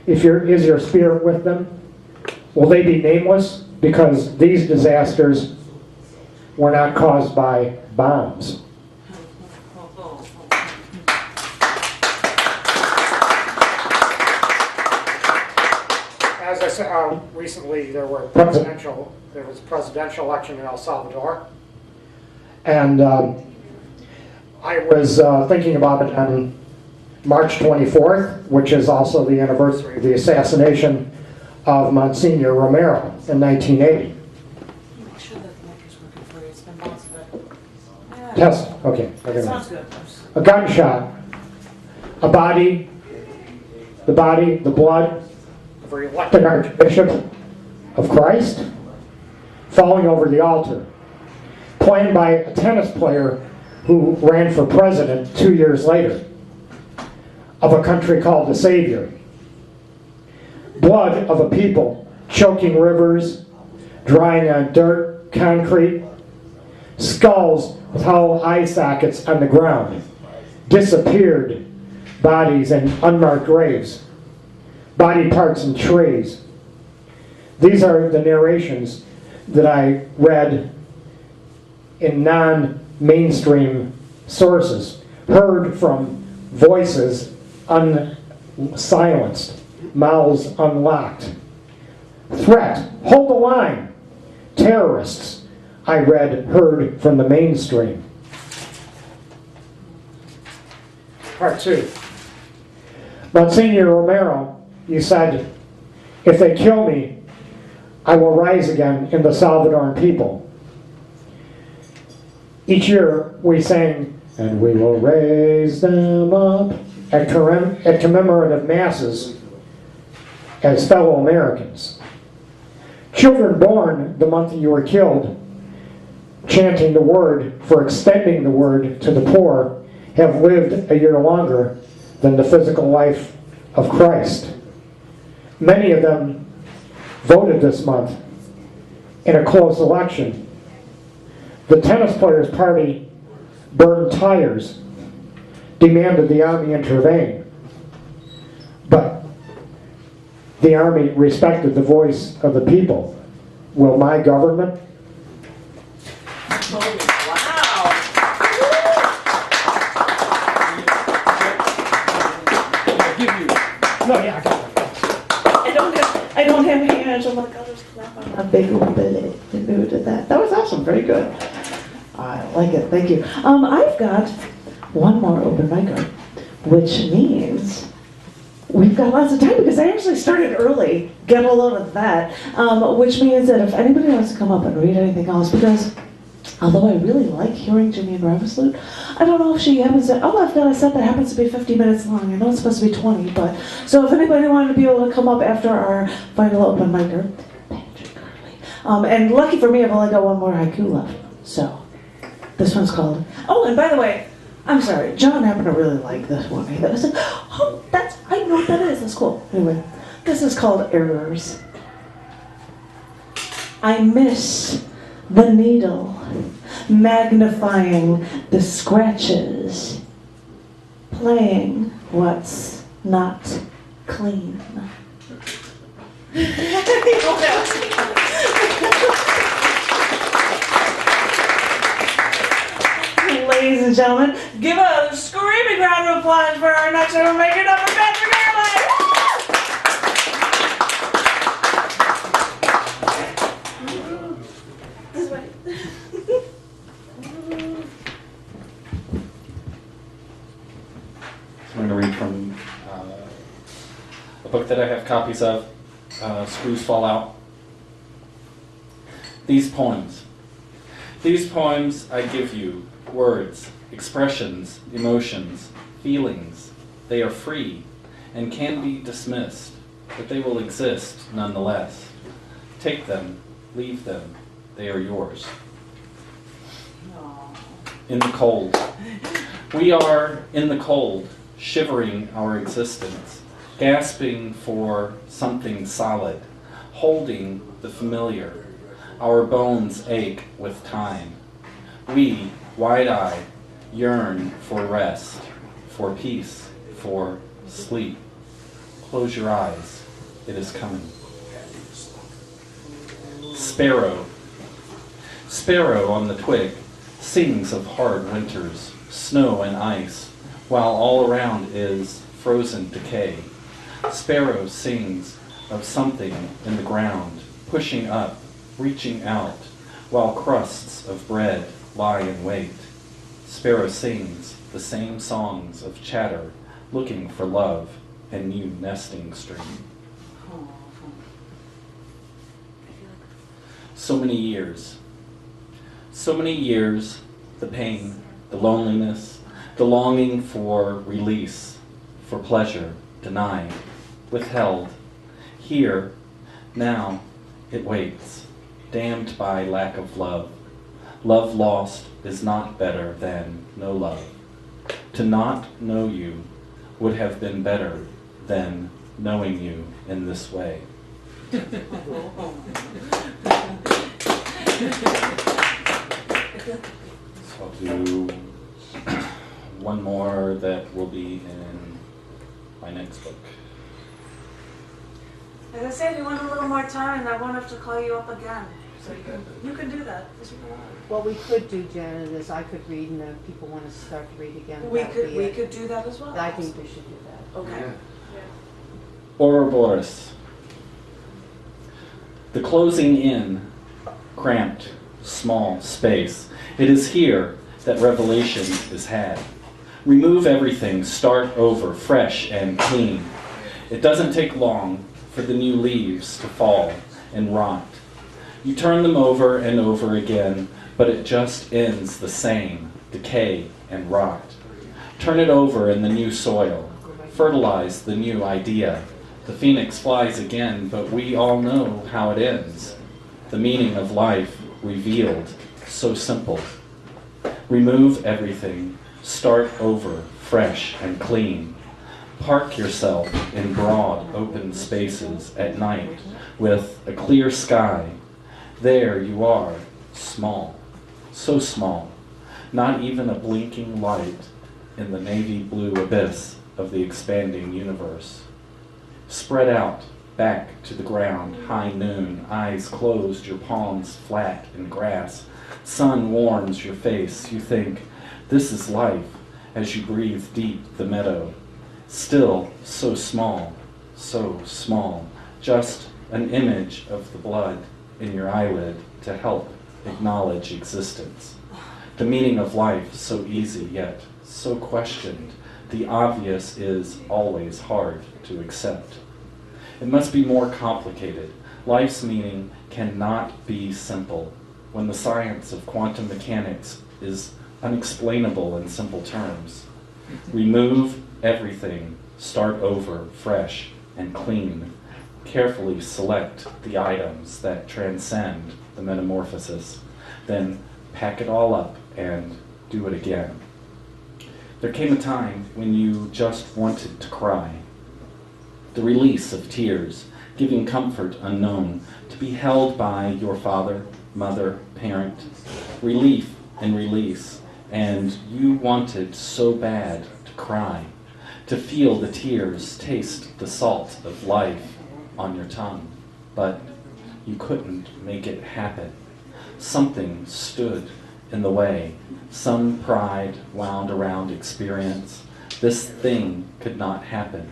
Is your spirit with them? Will they be nameless? Because these disasters were not caused by bombs. As I said, recently there was a presidential election in El Salvador. And I was thinking about it on March 24th, which is also the anniversary of the assassination of Monsignor Romero in 1980. Make sure that the mic is working for you. It's been months, but Test, okay. sounds good. A gunshot, a body, the blood of our elected Archbishop of Christ, falling over the altar, planned by a tennis player who ran for president 2 years later, of a country called the Savior. Blood of a people choking rivers, drying on dirt, concrete, skulls with hollow eye sockets on the ground, disappeared bodies and unmarked graves, body parts in trays. These are the narrations that I read in non-mainstream sources, heard from voices unsilenced, mouths unlocked. Threat, hold the line. Terrorists, I heard from the mainstream. Part 2. Monsignor Romero, you said, if they kill me, I will rise again in the Salvadoran people. Each year we sang, and we will raise them up at commemorative masses as fellow Americans. Children born the month you were killed, chanting the word for extending the word to the poor, have lived a year longer than the physical life of Christ. Many of them voted this month in a close election. The tennis players' party burned tires, demanded the army intervene. But the army respected the voice of the people. Will my government? I don't have hands. I'm like, I'll just clap on a big old belly. Who did that? That was awesome. Very good. I like it. Thank you. I've got one more open mic, which means we've got lots of time because I actually started early. Get a load of that. Which means that if anybody wants to come up and read anything else, because although I really like hearing Jenene Ravesloot, I don't know if she happens to, I've got a set that happens to be 50 minutes long. I know it's supposed to be 20, but, so if anybody wanted to be able to come up after our final open micer, Patrick Hurley. And lucky for me, I've only got one more haiku left. So, this one's called, oh, and by the way, I'm sorry, John happened to really like this one. I said, oh, I know what that is, that's cool. Anyway, this is called Errors. I miss the needle, magnifying the scratches, playing what's not clean. Ladies and gentlemen, give a screaming round of applause for our next one. Make it up for Patrick Hurley! I'm going to read from a book that I have copies of, Screws Fall Out. These poems I give you, words, expressions, emotions, feelings. They are free and can be dismissed, but they will exist nonetheless. Take them, leave them, they are yours. In the cold. We are in the cold, shivering our existence, gasping for something solid, holding the familiar. Our bones ache with time. We, wide-eyed, yearn for rest, for peace, for sleep. Close your eyes, it is coming. Sparrow. Sparrow on the twig sings of hard winters, snow and ice, while all around is frozen decay. Sparrow sings of something in the ground, pushing up, reaching out, while crusts of bread lie in wait. Sparrow sings the same songs of chatter, looking for love and new nesting stream. So many years, the pain, the loneliness, the longing for release, for pleasure, denied, withheld. Here, now, it waits, damned by lack of love. Love lost is not better than no love. To not know you would have been better than knowing you in this way. So I'll do one more that will be in my next book. As I said, you want a little more time, and I won't have to call you up again. So you can do that. What we could do, Janet, is I could read, and then if people want to start to read again. We could do that as well. I think we should do that. Okay. Ouroboros. The closing in, cramped, small space. It is here that revelation is had. Remove everything, start over, fresh and clean. It doesn't take long for the new leaves to fall and rot. You turn them over and over again, but it just ends the same, decay and rot. Turn it over in the new soil. Fertilize the new idea. The phoenix flies again, but we all know how it ends. The meaning of life revealed, so simple. Remove everything, start over, fresh and clean. Park yourself in broad, open spaces at night with a clear sky. There you are, small, so small, not even a blinking light in the navy blue abyss of the expanding universe. Spread out, back to the ground, high noon, eyes closed, your palms flat in grass. Sun warms your face, you think, this is life, as you breathe deep the meadow. Still so small, just an image of the blood in your eyelid to help acknowledge existence. The meaning of life so easy yet so questioned. The obvious is always hard to accept. It must be more complicated. Life's meaning cannot be simple when the science of quantum mechanics is unexplainable in simple terms. Remove everything, start over, fresh and clean. Carefully select the items that transcend the metamorphosis, then pack it all up and do it again. There came a time when you just wanted to cry. The release of tears, giving comfort unknown, to be held by your father, mother, parent, relief and release, and you wanted so bad to cry, to feel the tears, taste the salt of life on your tongue, but you couldn't make it happen. Something stood in the way. Some pride wound around experience. This thing could not happen,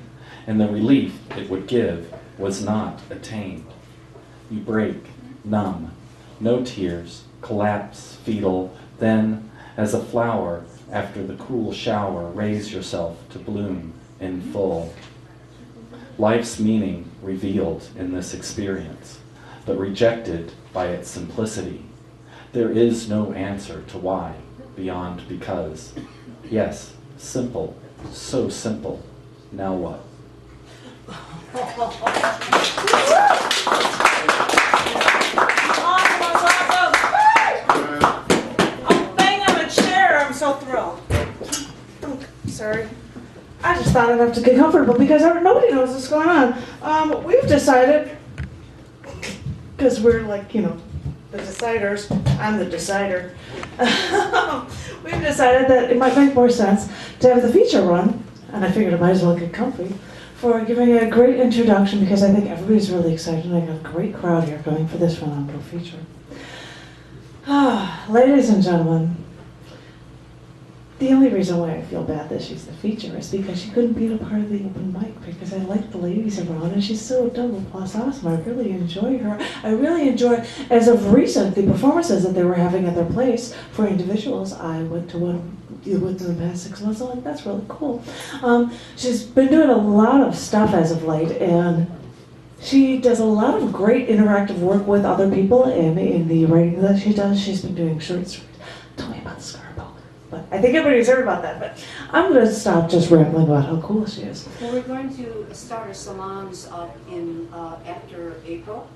and the relief it would give was not attained. You break, numb, no tears, collapse, fetal, then, as a flower after the cool shower, raise yourself to bloom in full. Life's meaning revealed in this experience, but rejected by its simplicity. There is no answer to why beyond because. Yes, simple, so simple. Now what? Oh, bang on a chair, I'm so thrilled. Sorry. I just thought enough to get comfortable because nobody knows what's going on. We've decided, because we're like, the deciders, I'm the decider. We've decided that it might make more sense to have the feature run, and I figured I might as well get comfy, for giving a great introduction because I think everybody's really excited and I got a great crowd here going for this one on Pro Feature. Ladies and gentlemen, the only reason why I feel bad that she's the feature is because she couldn't be a part of the open mic because I like the ladies around and she's so double plus awesome. I really enjoy her. I really enjoy, as of recent, the performances that they were having at their place for individuals. I went to one within the past 6 months. I'm like, that's really cool. She's been doing a lot of stuff as of late, and she does a lot of great interactive work with other people, and in the writing that she does, she's been doing short stories. Tell me about the Scarborough. But I think everybody's heard about that, but I'm going to stop just rambling about how cool she is. Well, we're going to start our salons up in after April.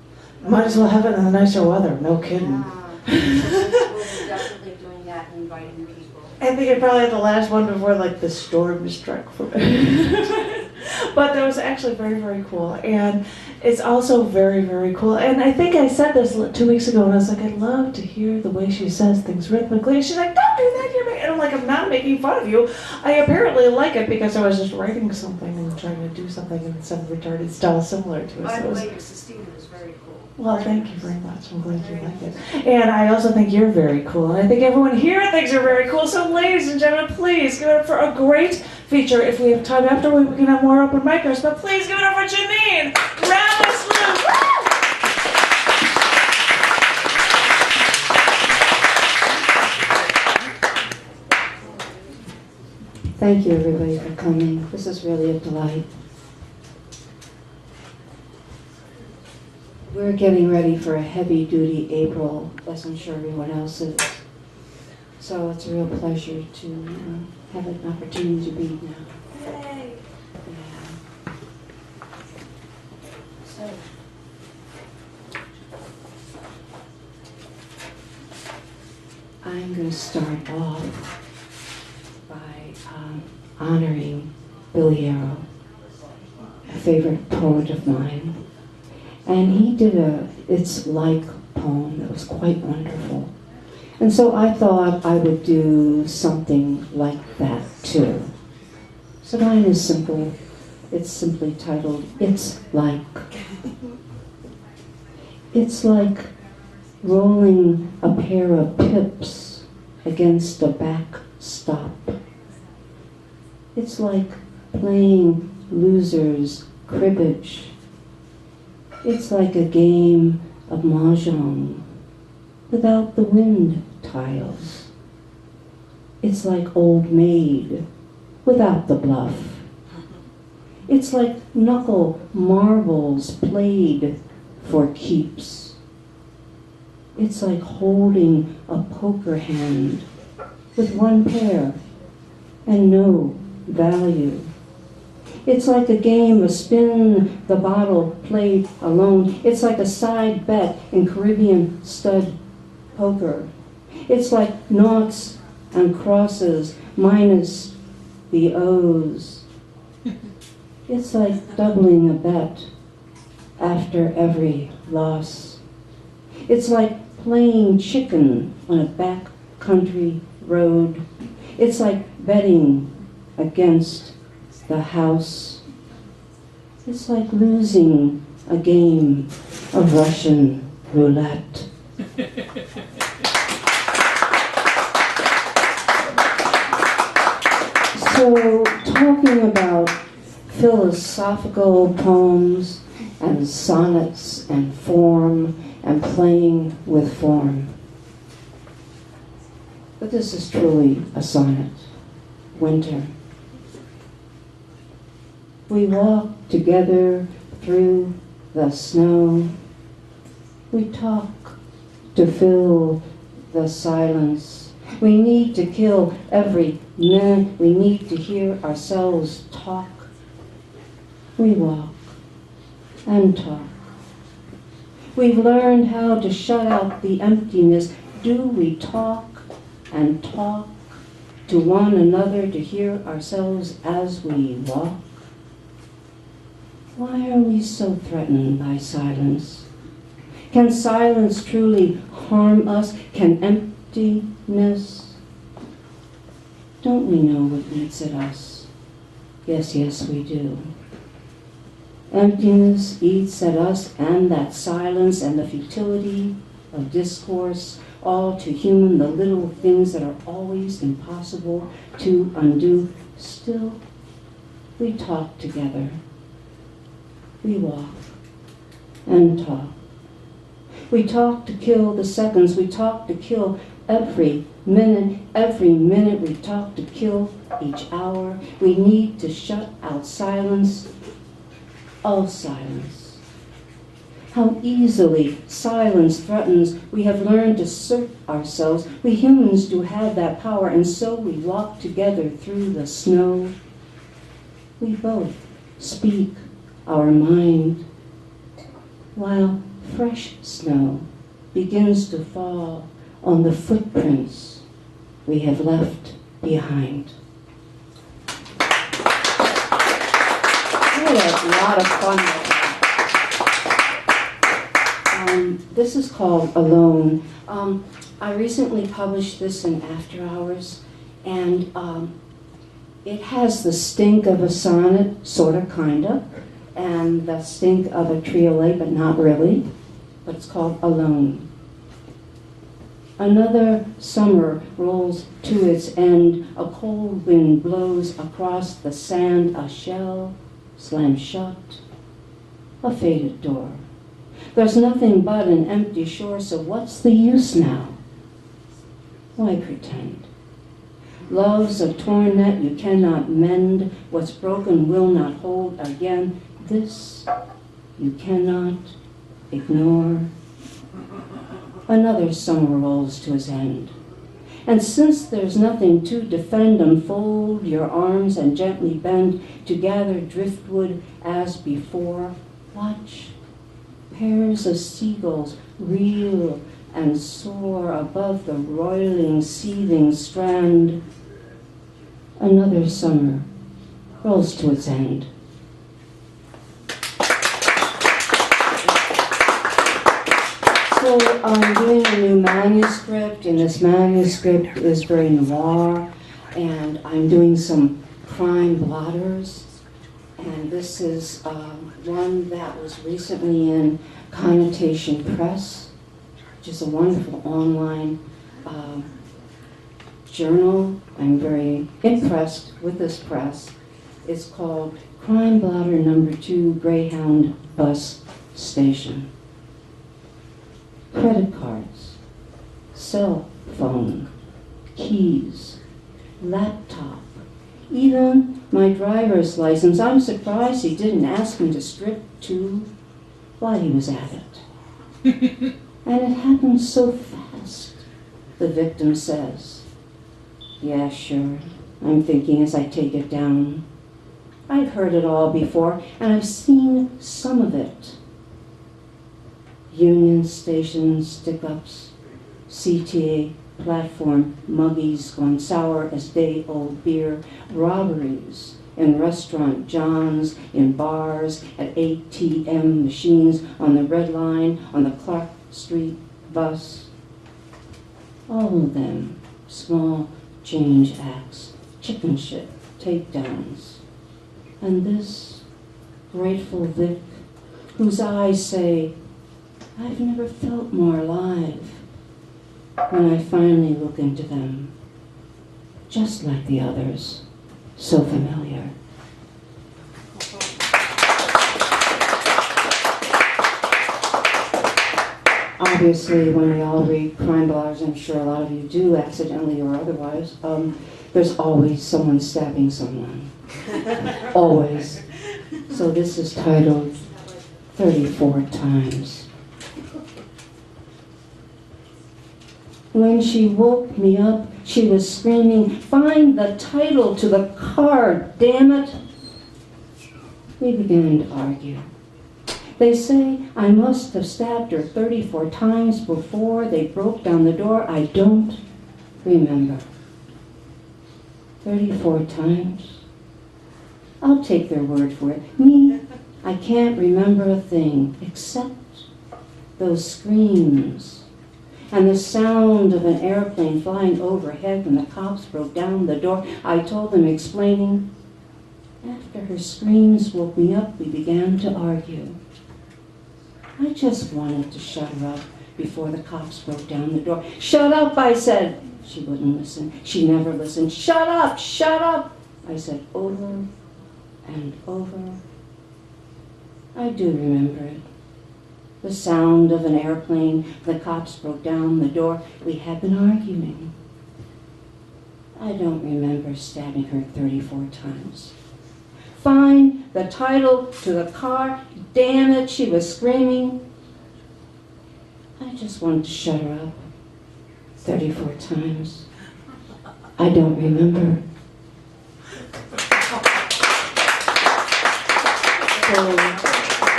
Might as well have it in the nicer weather, no kidding. So we'll be definitely doing that and inviting people. I think I probably had the last one before like the storm struck for me. But that was actually very, very cool. And it's also very, very cool. And I think I said this 2 weeks ago, and I was like, I'd love to hear the way she says things rhythmically. And she's like, don't do that, you're making... And I'm like, I'm not making fun of you. I apparently like it because I was just writing something and trying to do something in some retarded style similar to it. By So the it was... way, your sestina is very cool. Well, thank you very much. I'm glad you like it. And I also think you're very cool. And I think everyone here thinks you're very cool. So ladies and gentlemen, please give it up for a great feature. If we have time after, we can have more open micers. But please give it up for Jenene Ravesloot. Thank you, everybody, for coming. This is really a delight. We're getting ready for a heavy-duty April, as I'm sure everyone else is. So it's a real pleasure to have an opportunity to read now. Yay! Yeah. So, I'm going to start off by honoring Bill Yarrow, a favorite poet of mine. And he did a It's Like poem that was quite wonderful. And so I thought I would do something like that too. So mine is simple. It's simply titled, It's Like. It's like rolling a pair of pips against a backstop. It's like playing losers' cribbage. It's like a game of mahjong without the wind tiles. It's like Old Maid without the bluff. It's like knuckle marbles played for keeps. It's like holding a poker hand with one pair and no value. It's like a game of spin the bottle played alone. It's like a side bet in Caribbean stud poker. It's like noughts and crosses minus the O's. It's like doubling a bet after every loss. It's like playing chicken on a backcountry road. It's like betting against the house. It's like losing a game of Russian roulette. So, talking about philosophical poems and sonnets and form and playing with form. But this is truly a sonnet. Winter. We walk together through the snow. We talk to fill the silence. We need to kill every minute. We need to hear ourselves talk. We walk and talk. We've learned how to shut out the emptiness. Do we talk and talk to one another to hear ourselves as we walk? Why are we so threatened by silence? Can silence truly harm us? Can emptiness? Don't we know what eats at us? Yes, yes, we do. Emptiness eats at us, and that silence and the futility of discourse, all too human, the little things that are always impossible to undo. Still, we talk together. We walk and talk. We talk to kill the seconds. We talk to kill every minute we talk to kill each hour. We need to shut out silence, all silence. How easily silence threatens. We have learned to assert ourselves. We humans do have that power, and so we walk together through the snow. We both speak our mind, while fresh snow begins to fall on the footprints we have left behind. I had a lot of fun with that. This is called Alone. I recently published this in After Hours, and it has the stink of a sonnet, sorta, kinda, and the stink of a triolet, but not really. But it's called Alone. Another summer rolls to its end. A cold wind blows across the sand. A shell slams shut. A faded door. There's nothing but an empty shore, so what's the use now? Why pretend? Love's a torn net you cannot mend. What's broken will not hold again. This you cannot ignore. Another summer rolls to its end. And since there's nothing to defend, unfold your arms and gently bend to gather driftwood as before. Watch pairs of seagulls reel and soar above the roiling, seething strand. Another summer rolls to its end. So I'm doing a new manuscript, and this manuscript is very noir, and I'm doing some crime blotters, and this is one that was recently in Connotation Press, which is a wonderful online journal. I'm very impressed with this press. It's called Crime Blotter Number 2 Greyhound Bus Station. Credit cards, cell phone, keys, laptop, even my driver's license. I'm surprised he didn't ask me to strip too while he was at it. And it happened so fast, the victim says. Yeah, sure, I'm thinking as I take it down. I've heard it all before, and I've seen some of it. Union station stick-ups, CTA platform muggies gone sour as day-old beer, robberies in restaurant johns, in bars, at ATM machines, on the Red Line, on the Clark Street bus. All of them small change acts, chicken shit takedowns. And this grateful Vic, whose eyes say, I've never felt more alive, when I finally look into them, just like the others, so familiar. Obviously, when we all read crime blotters, I'm sure a lot of you do, accidentally or otherwise, there's always someone stabbing someone. Always. So this is titled 34 Times. When she woke me up, she was screaming, find the title to the card, damn it. We began to argue. They say I must have stabbed her 34 times before they broke down the door. I don't remember. 34 times? I'll take their word for it. Me, I can't remember a thing except those screams and the sound of an airplane flying overhead when the cops broke down the door. I told them, explaining. After her screams woke me up, we began to argue. I just wanted to shut her up before the cops broke down the door. Shut up, I said. She wouldn't listen. She never listened. Shut up, shut up, I said over and over. I do remember it. the sound of an airplane. The cops broke down the door. We had been arguing. I don't remember stabbing her 34 times. Find the title to the car. Damn it, she was screaming. I just wanted to shut her up 34 times. I don't remember.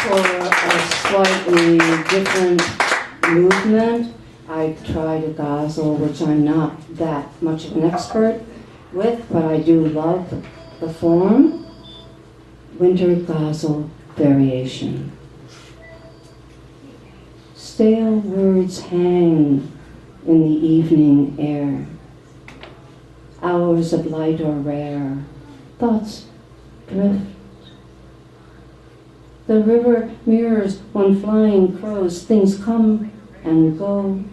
For a slightly different movement, I tried a ghazal, which I'm not that much of an expert with, but I do love the form. Winter ghazal variation. Stale words hang in the evening air. Hours of light are rare. Thoughts drift. The river mirrors on flying crows. Things come and go.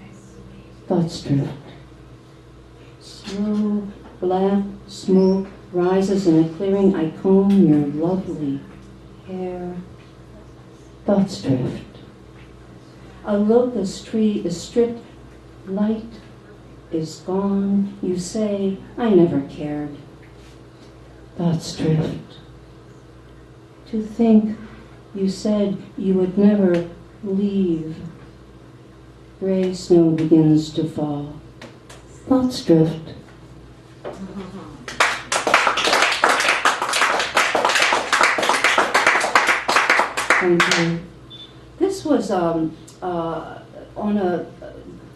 Thoughts drift. Slow black smoke rises in a clearing. I comb your lovely hair. Thoughts drift. A locust tree is stripped. Light is gone. You say, I never cared. Thoughts drift. To think you said you would never leave. Gray snow begins to fall. Thoughts drift. Thank you. This was on a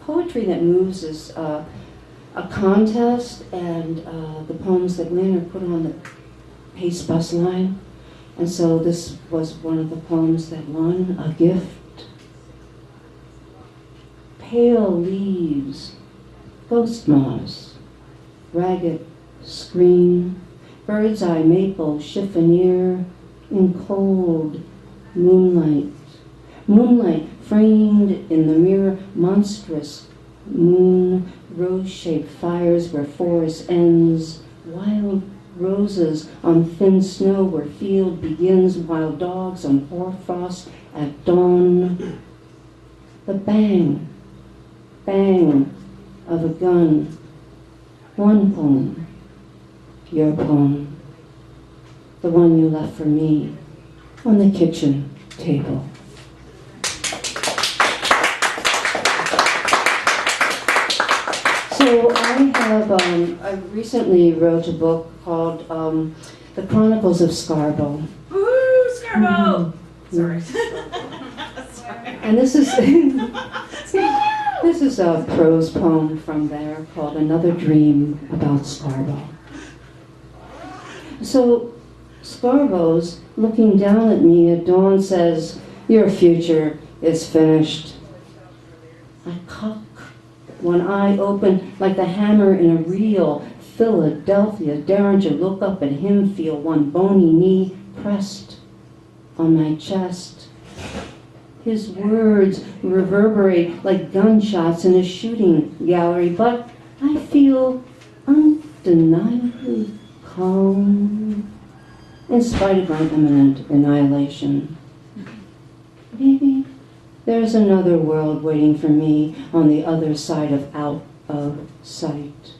Poetry That Moves is a contest, and the poems that win are put on the Pace bus line. And so this was one of the poems that won a gift. Pale leaves, ghost moths, ragged screen, bird's eye maple chiffonier in cold moonlight. Moonlight framed in the mirror, monstrous moon, rose-shaped fires where forest ends, wild roses on thin snow where field begins, wild dogs on hoarfrost at dawn. The bang, bang of a gun. One poem, your poem, the one you left for me on the kitchen table. So I recently wrote a book called The Chronicles of Scarborough. Woo, Scarborough! Sorry. And this is this is a prose poem from there called Another Dream About Scarborough. So Scarborough's looking down at me at dawn says, your future is finished. I cock one eye open like the hammer in a reel. Philadelphia, Derringer, look up at him, feel one bony knee pressed on my chest. His words reverberate like gunshots in a shooting gallery, but I feel undeniably calm in spite of my imminent annihilation. Maybe there's another world waiting for me on the other side of out of sight.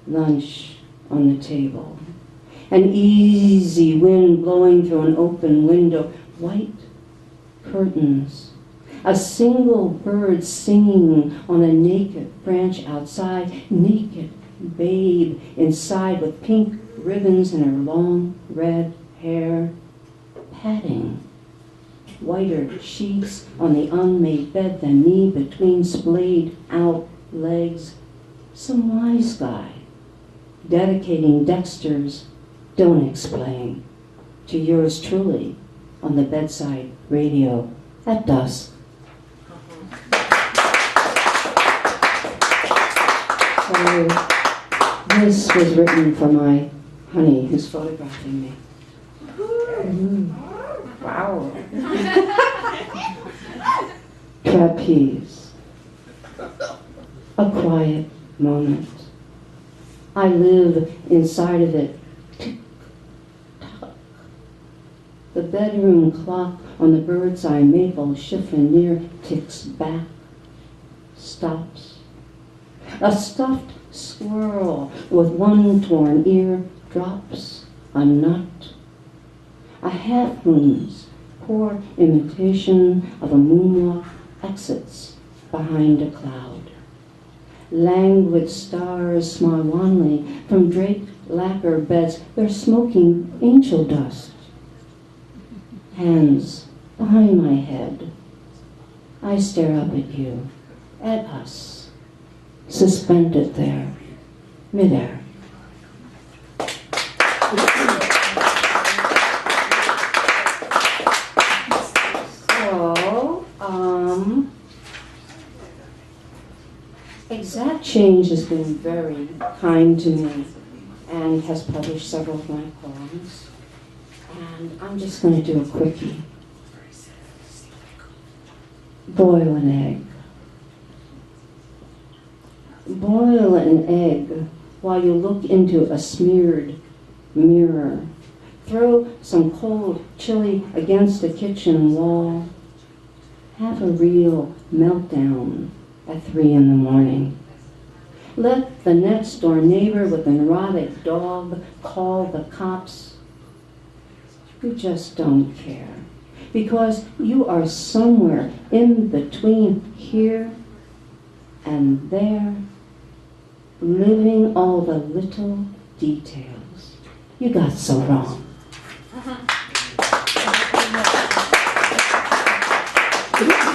Lunch on the table. An easy wind blowing through an open window. White curtains. A single bird singing on a naked branch outside. Naked babe inside with pink ribbons in her long red hair. Patting. Whiter sheets on the unmade bed than me between splayed out legs. Some wise guy dedicating Dexter's Don't Explain to yours truly on the bedside radio at dusk. So this was written for my honey who's photographing me. Wow. Trapeze. A quiet moment. I live inside of it. Tick, tock. The bedroom clock on the bird's eye maple chiffonier ticks back, stops. A stuffed squirrel with one torn ear drops a nut. A half-moon's poor imitation of a moonwalk exits behind a cloud. Languid stars smile wanly from draped lacquer beds. They're smoking angel dust. Hands behind my head. I stare up at you, at us, suspended there, midair. Exact Change has been very kind to me and has published several of my poems. And I'm just going to do a quickie. Boil an egg. Boil an egg while you look into a smeared mirror. Throw some cold chili against a kitchen wall. Have a real meltdown at 3 in the morning. Let the next door neighbor with an erotic dog call the cops. You just don't care, because you are somewhere in between here and there, living all the little details you got so wrong.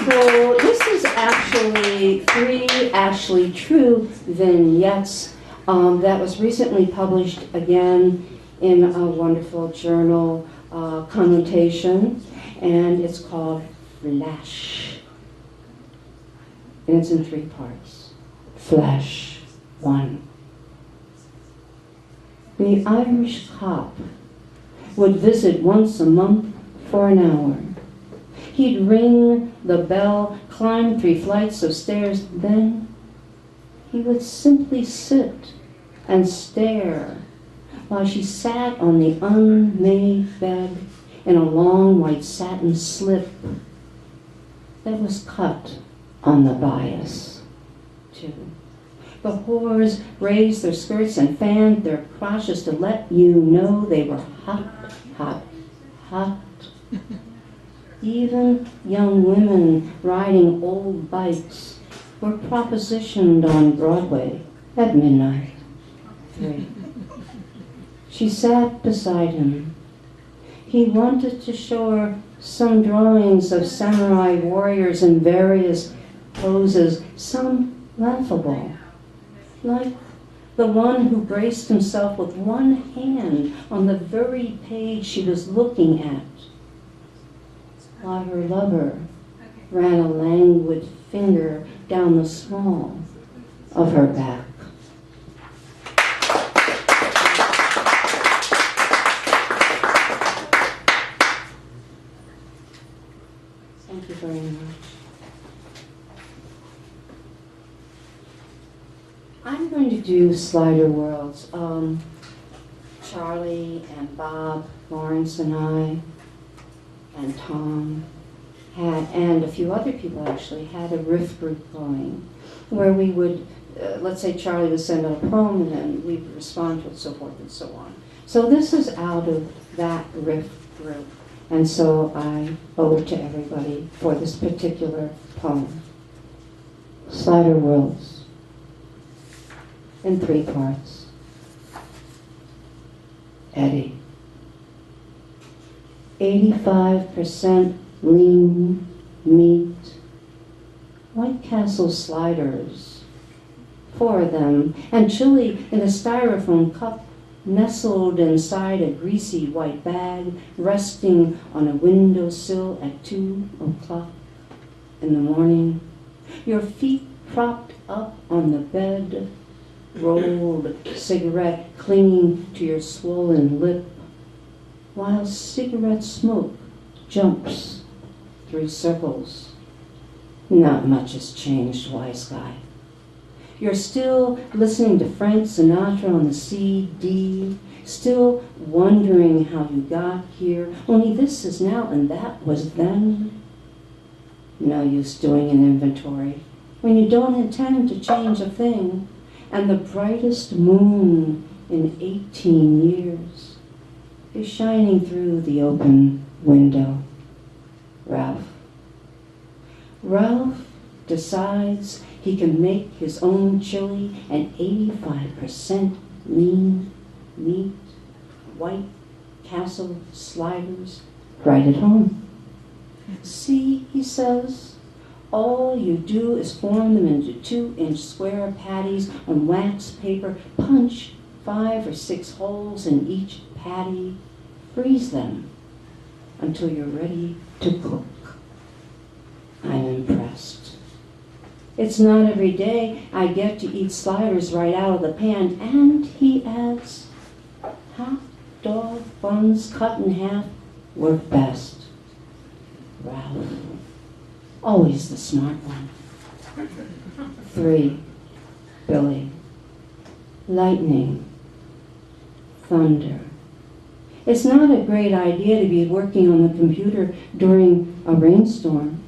So this is actually 3 actually true vignettes that was recently published again in a wonderful journal connotation, and it's called Flash. And it's in 3 parts. Flash 1. The Irish cop would visit once a month for an hour. He'd ring the bell, climb 3 flights of stairs, then he would simply sit and stare while she sat on the unmade bed in a long white satin slip that was cut on the bias, too. The whores raised their skirts and fanned their crotches to let you know they were hot, hot, hot. Even young women riding old bikes were propositioned on Broadway at midnight. 3. She sat beside him. He wanted to show her some drawings of samurai warriors in various poses, some laughable, like the one who braced himself with one hand on the very page she was looking at, while her lover ran a languid finger down the small of her back. Thank you very much. I'm going to do Slider Worlds. Charlie and Bob, Lawrence and I, and Tom had, and a few other people actually, had a riff group going where we would, let's say Charlie would send out a poem and then we would respond to it, so forth and so on. So this is out of that riff group, and so I owe it to everybody for this particular poem. Slider Worlds, in 3 parts. Eddie. 85% lean meat, White Castle sliders, 4 of them, and chili in a styrofoam cup nestled inside a greasy white bag, resting on a windowsill at 2 o'clock in the morning. Your feet propped up on the bed, rolled cigarette clinging to your swollen lip, while cigarette smoke jumps through circles. Not much has changed, wise guy. You're still listening to Frank Sinatra on the CD, still wondering how you got here, only this is now and that was then. No use doing an inventory when you don't intend to change a thing, and the brightest moon in 18 years is shining through the open window. Ralph decides he can make his own chili and 85% lean meat, White Castle sliders right at home. See, he says, all you do is form them into 2-inch square patties on wax paper, punch 5 or 6 holes in each patty, freeze them until you're ready to cook. I'm impressed. It's not every day I get to eat sliders right out of the pan, and he adds, hot dog buns cut in half work best. Ralph, always the smart one. 3, Billy. Lightning, thunder. It's not a great idea to be working on the computer during a rainstorm,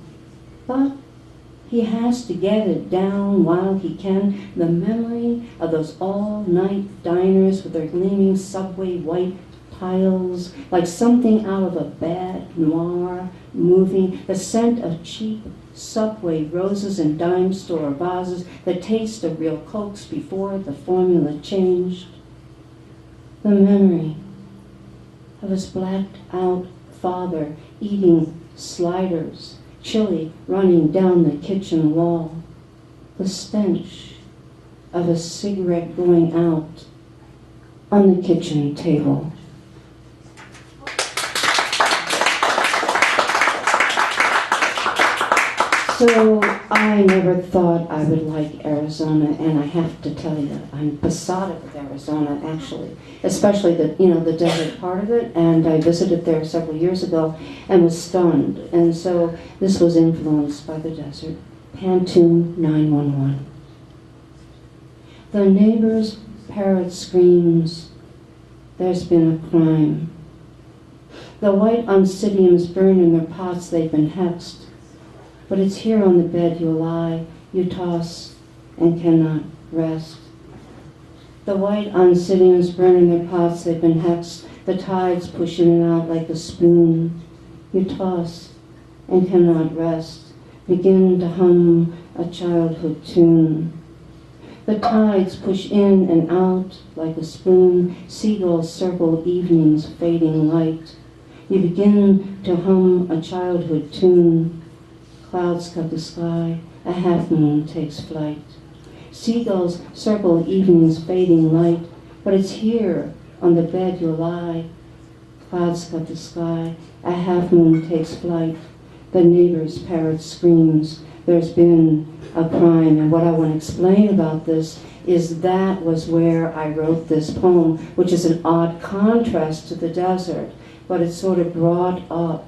but he has to get it down while he can. The memory of those all-night diners with their gleaming subway white tiles, like something out of a bad noir movie, the scent of cheap subway roses and dime store vases, the taste of real Cokes before the formula changed. The memory of his blacked out father eating sliders, chili running down the kitchen wall, the stench of a cigarette going out on the kitchen table. So I never thought I would like Arizona, and I have to tell you, I'm besotted with Arizona, actually, especially the desert part of it. And I visited there several years ago and was stunned. And so this was influenced by the desert. Pantoum 911. The neighbor's parrot screams, "There's been a crime." The white oncidiums burn in their pots, they've been hexed. But it's here on the bed you lie, you toss and cannot rest. The white oncidiums burn in their pots, they've been hexed. The tides push in and out like a spoon. You toss and cannot rest. Begin to hum a childhood tune. The tides push in and out like a spoon. Seagulls circle evening's fading light. You begin to hum a childhood tune. Clouds cut the sky, a half moon takes flight. Seagulls circle evening's fading light, but it's here on the bed you'll lie. Clouds cut the sky, a half moon takes flight. The neighbor's parrot screams, there's been a crime. And what I want to explain about this is that was where I wrote this poem, which is an odd contrast to the desert, but it sort of brought up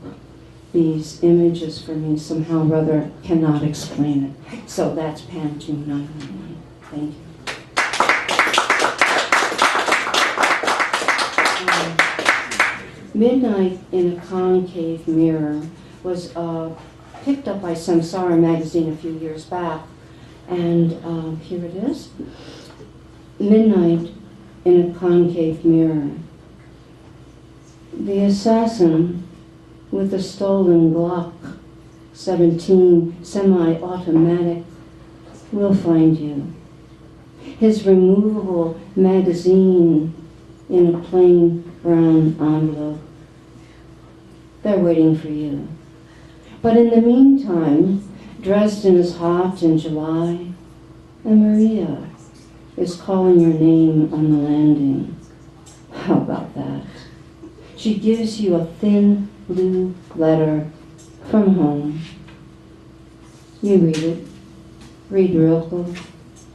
these images for me somehow or other, cannot explain it. So that's Pantoum 911. Thank you. Midnight in a Concave Mirror was picked up by Samsara magazine a few years back, and here it is. Midnight in a Concave Mirror. The assassin with a stolen Glock 17 semi-automatic will find you. His removable magazine in a plain brown envelope. They're waiting for you. But in the meantime, Dresden is hot in July, and Maria is calling your name on the landing. How about that? She gives you a thin blue letter from home. You read it. Read Rilke,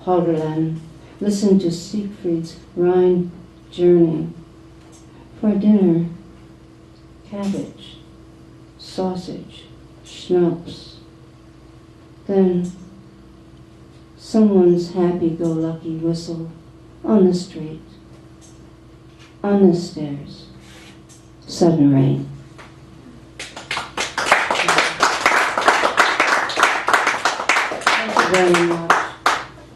Hölderlin. Listen to Siegfried's Rhine Journey. For dinner, cabbage, sausage, schnapps. Then someone's happy-go-lucky whistle on the street. On the stairs. Sudden rain. Thank you very much.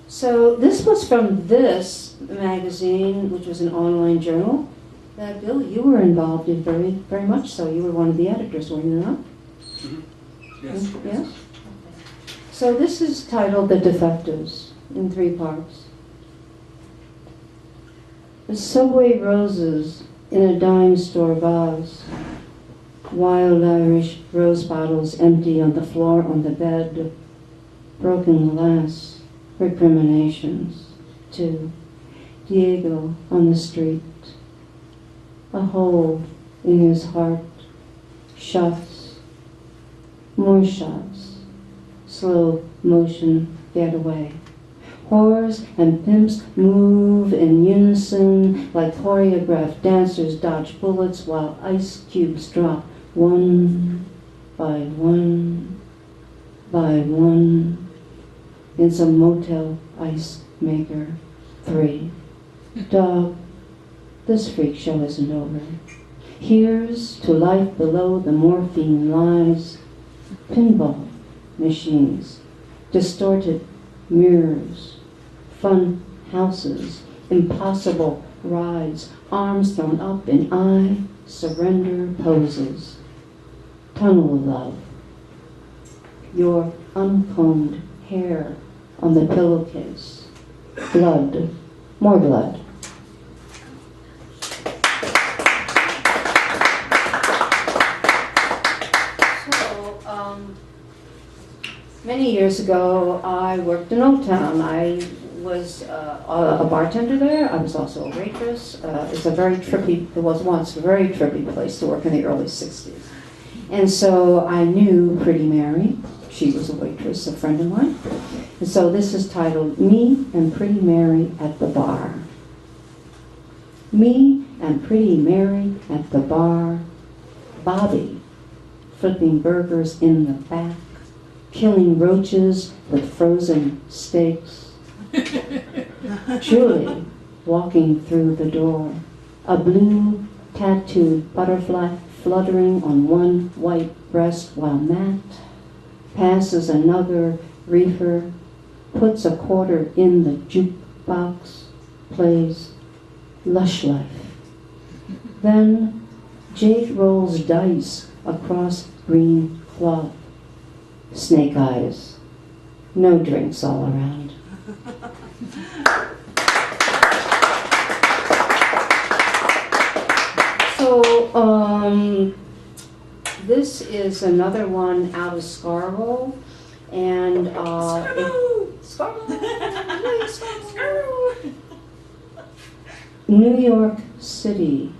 So this was from this magazine, which was an online journal, that Bill, you were involved in very, very much so. You were one of the editors, were you not? Yes. Yes? So this is titled The Defectives, in 3 parts. The subway roses in a dime store vase. Wild Irish rose bottles empty on the floor on the bed. Broken glass, recriminations. 2. Diego on the street. A hole in his heart. Shots. More shots. Slow motion getaway. Whores and pimps move in unison like choreographed dancers dodge bullets while ice cubes drop one by one by one in some motel ice maker. 3. Dog, this freak show isn't over. Here's to life below the morphine lies. Pinball machines, distorted mirrors, fun houses, impossible rides, arms thrown up in I surrender poses. Tunnel love. Your uncombed hair on the pillowcase. Blood. More blood. Many years ago, I worked in Old Town. I was a bartender there. I was also a waitress. It's a very trippy, it was once a very trippy place to work in the early 60s. And so I knew Pretty Mary. She was a waitress, a friend of mine. And so this is titled Me and Pretty Mary at the Bar. Me and Pretty Mary at the bar. Bobby flipping burgers in the back. Killing roaches with frozen steaks. Julie walking through the door. A blue tattooed butterfly fluttering on one white breast while Matt passes another reefer, puts a quarter in the jukebox, plays Lush Life. Then Jake rolls dice across green cloth. Snake eyes. No drinks all around. So, this is another one out of Scarborough, and Scarborough. New York City,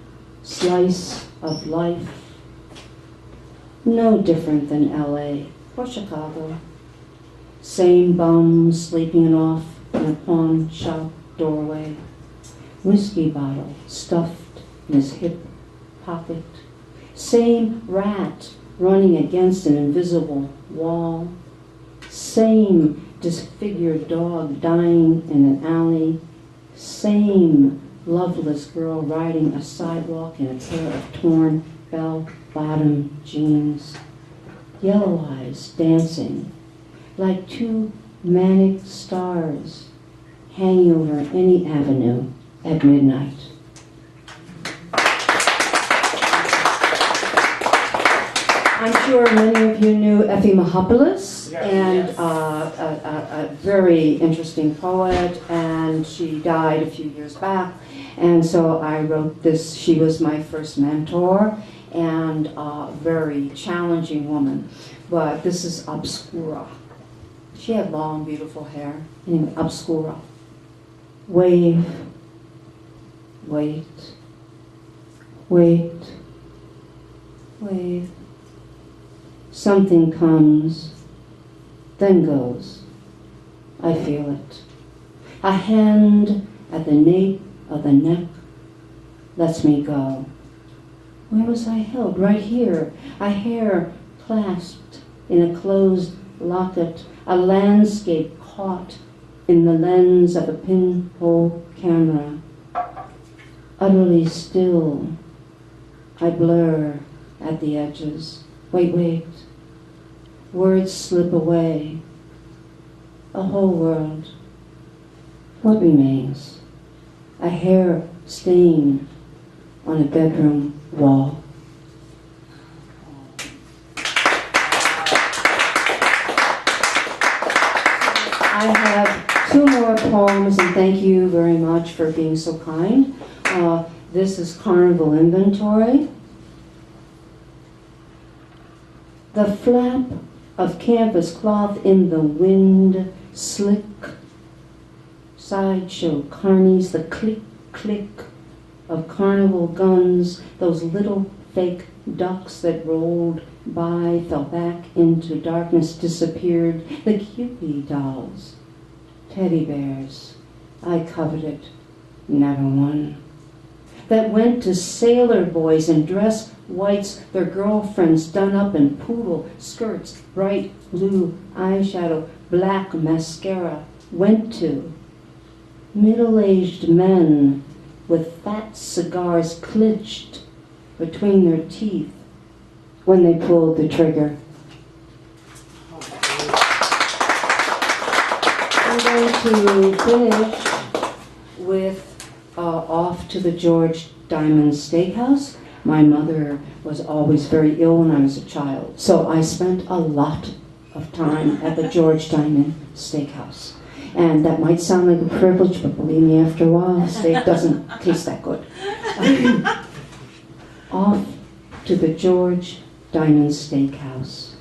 slice of life. No different than LA. Or Chicago. Same bum sleeping off in a pawn shop doorway. Whiskey bottle stuffed in his hip pocket. Same rat running against an invisible wall. Same disfigured dog dying in an alley. Same loveless girl riding a sidewalk in a pair of torn bell-bottom jeans. Yellow eyes dancing like 2 manic stars hanging over any avenue at midnight. I'm sure many of you knew Effie Mahopoulos, and a very interesting poet, and she died a few years back, and so I wrote this. She was my first mentor, and a very challenging woman. But this is Obscura. She had long, beautiful hair. Anyway, Obscura. Wave. Wait. Wait. Wave. Something comes, then goes. I feel it. A hand at the nape of the neck lets me go. Where was I held? Right here. A hair clasped in a closed locket. A landscape caught in the lens of a pinhole camera. Utterly still, I blur at the edges. Wait. Words slip away. A whole world. What remains? A hair stain on a bedroom wall. I have two more poems, and thank you very much for being so kind. This is Carnival Inventory. The flap of canvas cloth in the wind, slick sideshow carnies, the click of carnival guns, those little fake ducks that rolled by, fell back into darkness, disappeared, the Cupid dolls, teddy bears, I coveted, never won, that went to sailor boys in dress whites, their girlfriends done up in poodle skirts, bright blue eyeshadow, black mascara, went to middle-aged men with fat cigars clenched between their teeth when they pulled the trigger. I'm going to finish with Off to the George Diamond Steakhouse. My mother was always very ill when I was a child, so I spent a lot of time at the George Diamond Steakhouse. And that might sound like a privilege, but believe me, after a while, steak doesn't taste that good. Off to the George Diamond Steakhouse.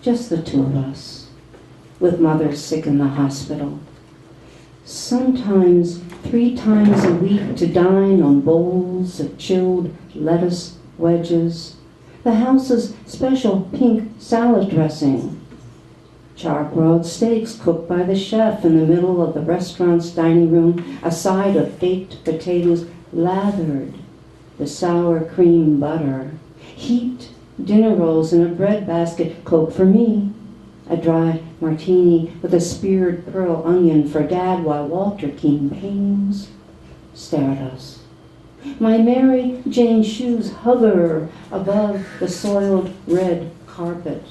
Just the two of us, with mother sick in the hospital. Sometimes 3 times a week to dine on bowls of chilled lettuce wedges, the house's special pink salad dressing, char-broiled steaks cooked by the chef in the middle of the restaurant's dining room, a side of baked potatoes lathered with sour cream butter, heaped dinner rolls in a bread basket, Coke for me, a dry martini with a speared pearl onion for Dad while Walter King Pains stare at us. My Mary Jane shoes hover above the soiled red carpet.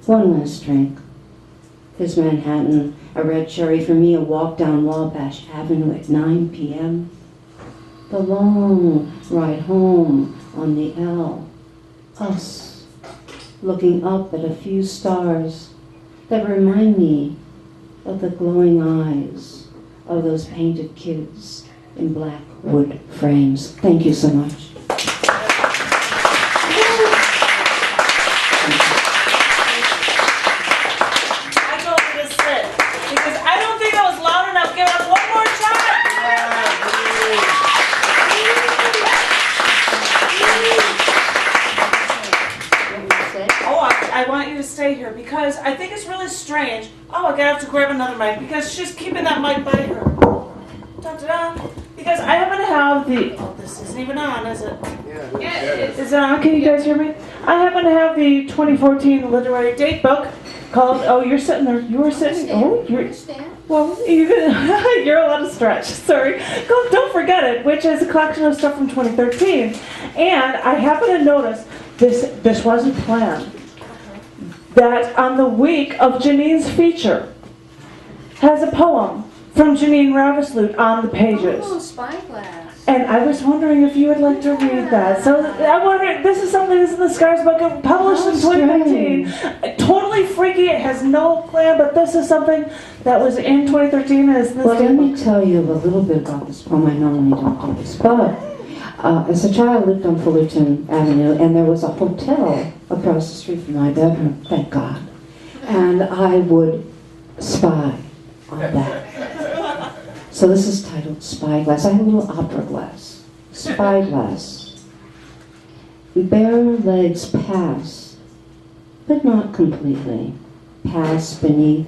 One last drink. His Manhattan, a red cherry for me, a walk down Wabash Avenue at 9 p.m. The long ride home on the L. Us, looking up at a few stars that remind me of the glowing eyes of those painted kids in black wood frames. Thank you so much. Here because I think it's really strange. Oh, I gotta have to grab another mic because she's keeping that mic by her. Da-da-da. Because I happen to have the. Oh, this isn't even on, is it? Yeah. Is it on? Can you guys hear me? I happen to have the 2014 literary date book called. Oh, you're sitting there. You were sitting. Oh, you're. Well, you're allowed to stretch. Sorry. Don't forget it. Which is a collection of stuff from 2013, and I happen to notice this wasn't planned. That on the week of Jenene's feature has a poem from Jenene Ravesloot on the pages. Oh, spyglass. And I was wondering if you would like to read that. So I wonder, this is something that's in the Scars book, published in 2015. Totally freaky, it has no plan, but this is something that was in 2013. Well, let me tell you a little bit about this poem. I normally don't do this, but as a child, I lived on Fullerton Avenue, and there was a hotel across the street from my bedroom, thank God. And I would spy on that. So this is titled Spyglass. I have a little opera glass. Spyglass. Bare legs pass, but not completely. Pass beneath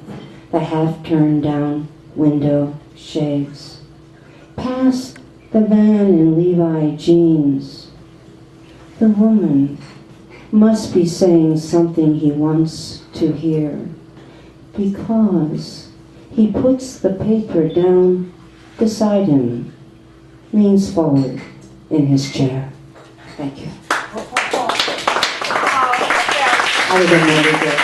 the half-turned down window shades. Pass the man in Levi jeans. The woman must be saying something he wants to hear because he puts the paper down beside him. leans forward in his chair. Thank you. I was really good.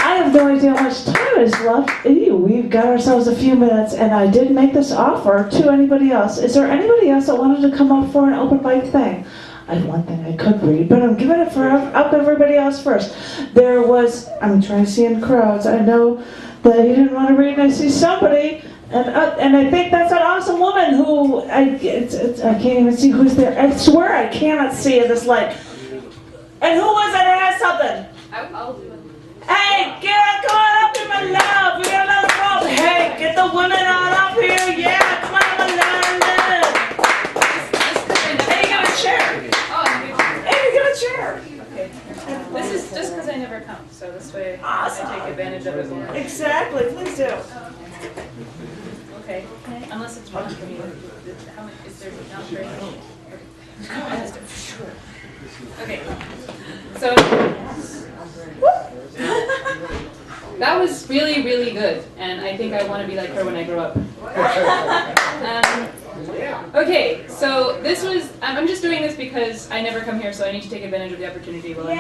I have no idea how much time is left. Ew, we've got ourselves a few minutes, and I did make this offer to anybody else. Is there anybody else that wanted to come up for an open mic thing? I have one thing I could read, but I'm giving it for up everybody else first. There was, I'm trying to see in crowds, I know that you didn't want to read, and I see somebody, and I think that's an awesome woman who, I can't even see who's there. I swear I cannot see in this light. And who was it that has something? I'll do it. Hey, Garrett, come on up here, my love. We got another roll. Hey, get the women on up here. Yeah, come on, my love. Hey, you got a chair. Oh, hey, you got a chair. Okay. This is just because I never come, so this way Awesome. I take advantage of it more. Exactly, please do. Okay. Unless it's wrong for me. How much is there not very much? Okay. So that was really, really good, and I think I want to be like her when I grow up. Okay, so this was, I'm just doing this because I never come here, so I need to take advantage of the opportunity while I'm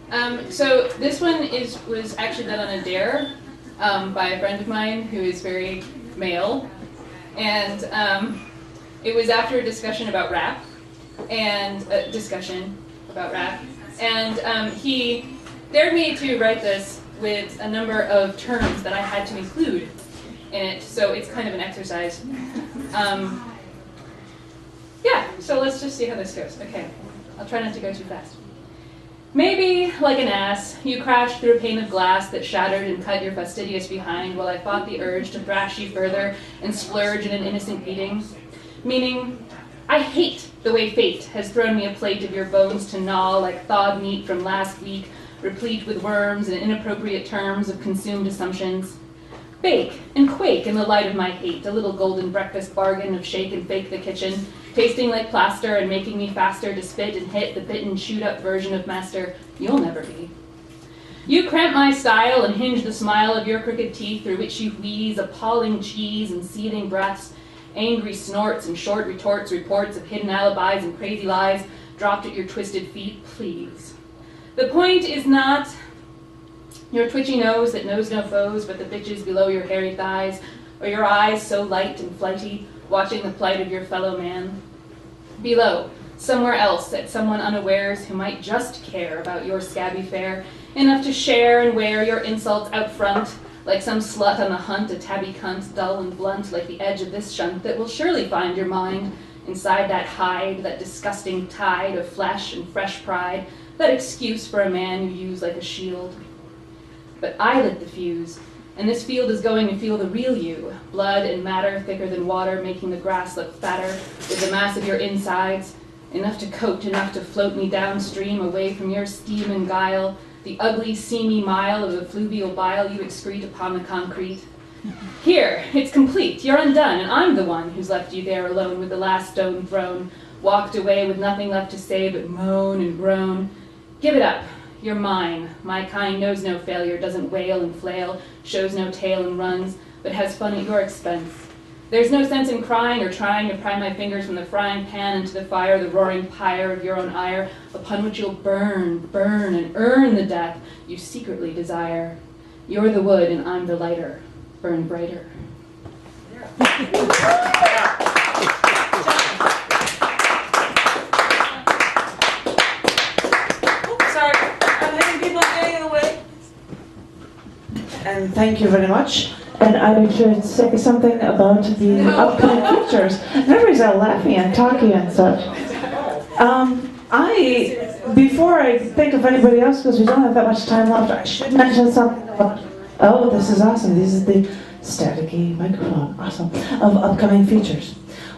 here. So this one was actually done on a dare by a friend of mine who is very male, and it was after a discussion about rap, and he dared me to write this with a number of terms that I had to include in it, so it's kind of an exercise. Yeah, so let's just see how this goes. Okay, I'll try not to go too fast. Maybe, like an ass, you crashed through a pane of glass that shattered and cut your fastidious behind while I fought the urge to thrash you further and splurge in an innocent beating. Meaning, I hate the way fate has thrown me a plate of your bones to gnaw like thawed meat from last week, replete with worms and inappropriate terms of consumed assumptions. Bake and quake in the light of my hate, a little golden breakfast bargain of shake and fake the kitchen, tasting like plaster and making me faster to spit and hit the bitten, chewed-up version of master you'll never be. You cramp my style and hinge the smile of your crooked teeth through which you wheeze appalling cheese and seething breaths, angry snorts and short retorts, reports of hidden alibis and crazy lies dropped at your twisted feet, please. The point is not your twitchy nose that knows no foes but the bitches below your hairy thighs, or your eyes so light and flighty, watching the plight of your fellow man. Below, somewhere else, at someone unawares who might just care about your scabby fare, enough to share and wear your insults out front, like some slut on the hunt, a tabby cunt, dull and blunt like the edge of this shunt that will surely find your mind inside that hide, that disgusting tide of flesh and fresh pride, that excuse for a man you use like a shield. But I lit the fuse, and this field is going to feel the real you, blood and matter thicker than water, making the grass look fatter with the mass of your insides, enough to coat, enough to float me downstream away from your steam and guile, the ugly, seamy mile of effluvial bile you excrete upon the concrete. Here, it's complete, you're undone, and I'm the one who's left you there alone with the last stone thrown, walked away with nothing left to say but moan and groan. Give it up. You're mine. My kind knows no failure, doesn't wail and flail, shows no tail and runs, but has fun at your expense. There's no sense in crying or trying to pry my fingers from the frying pan into the fire, the roaring pyre of your own ire, upon which you'll burn, burn, and earn the death you secretly desire. You're the wood and I'm the lighter. Burn brighter. And thank you very much. And I should say something about the upcoming features. And everybody's all laughing and talking and such. Before I think of anybody else, because we don't have that much time left, I should mention something about, oh, this is awesome. This is the staticky microphone, awesome, of upcoming features.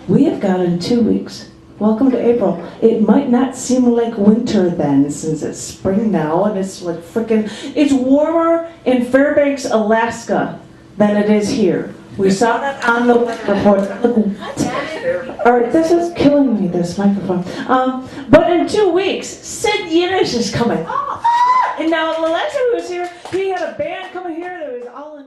We have got in 2 weeks. Welcome to April. It might not seem like winter then, since it's spring now, and it's like it's warmer in Fairbanks, Alaska, than it is here. We saw that on the weather report. Look, what? All right, this is killing me, this microphone. But in 2 weeks, Sid Yiddish is coming. And now, the last time he was here, he had a band coming here that was all in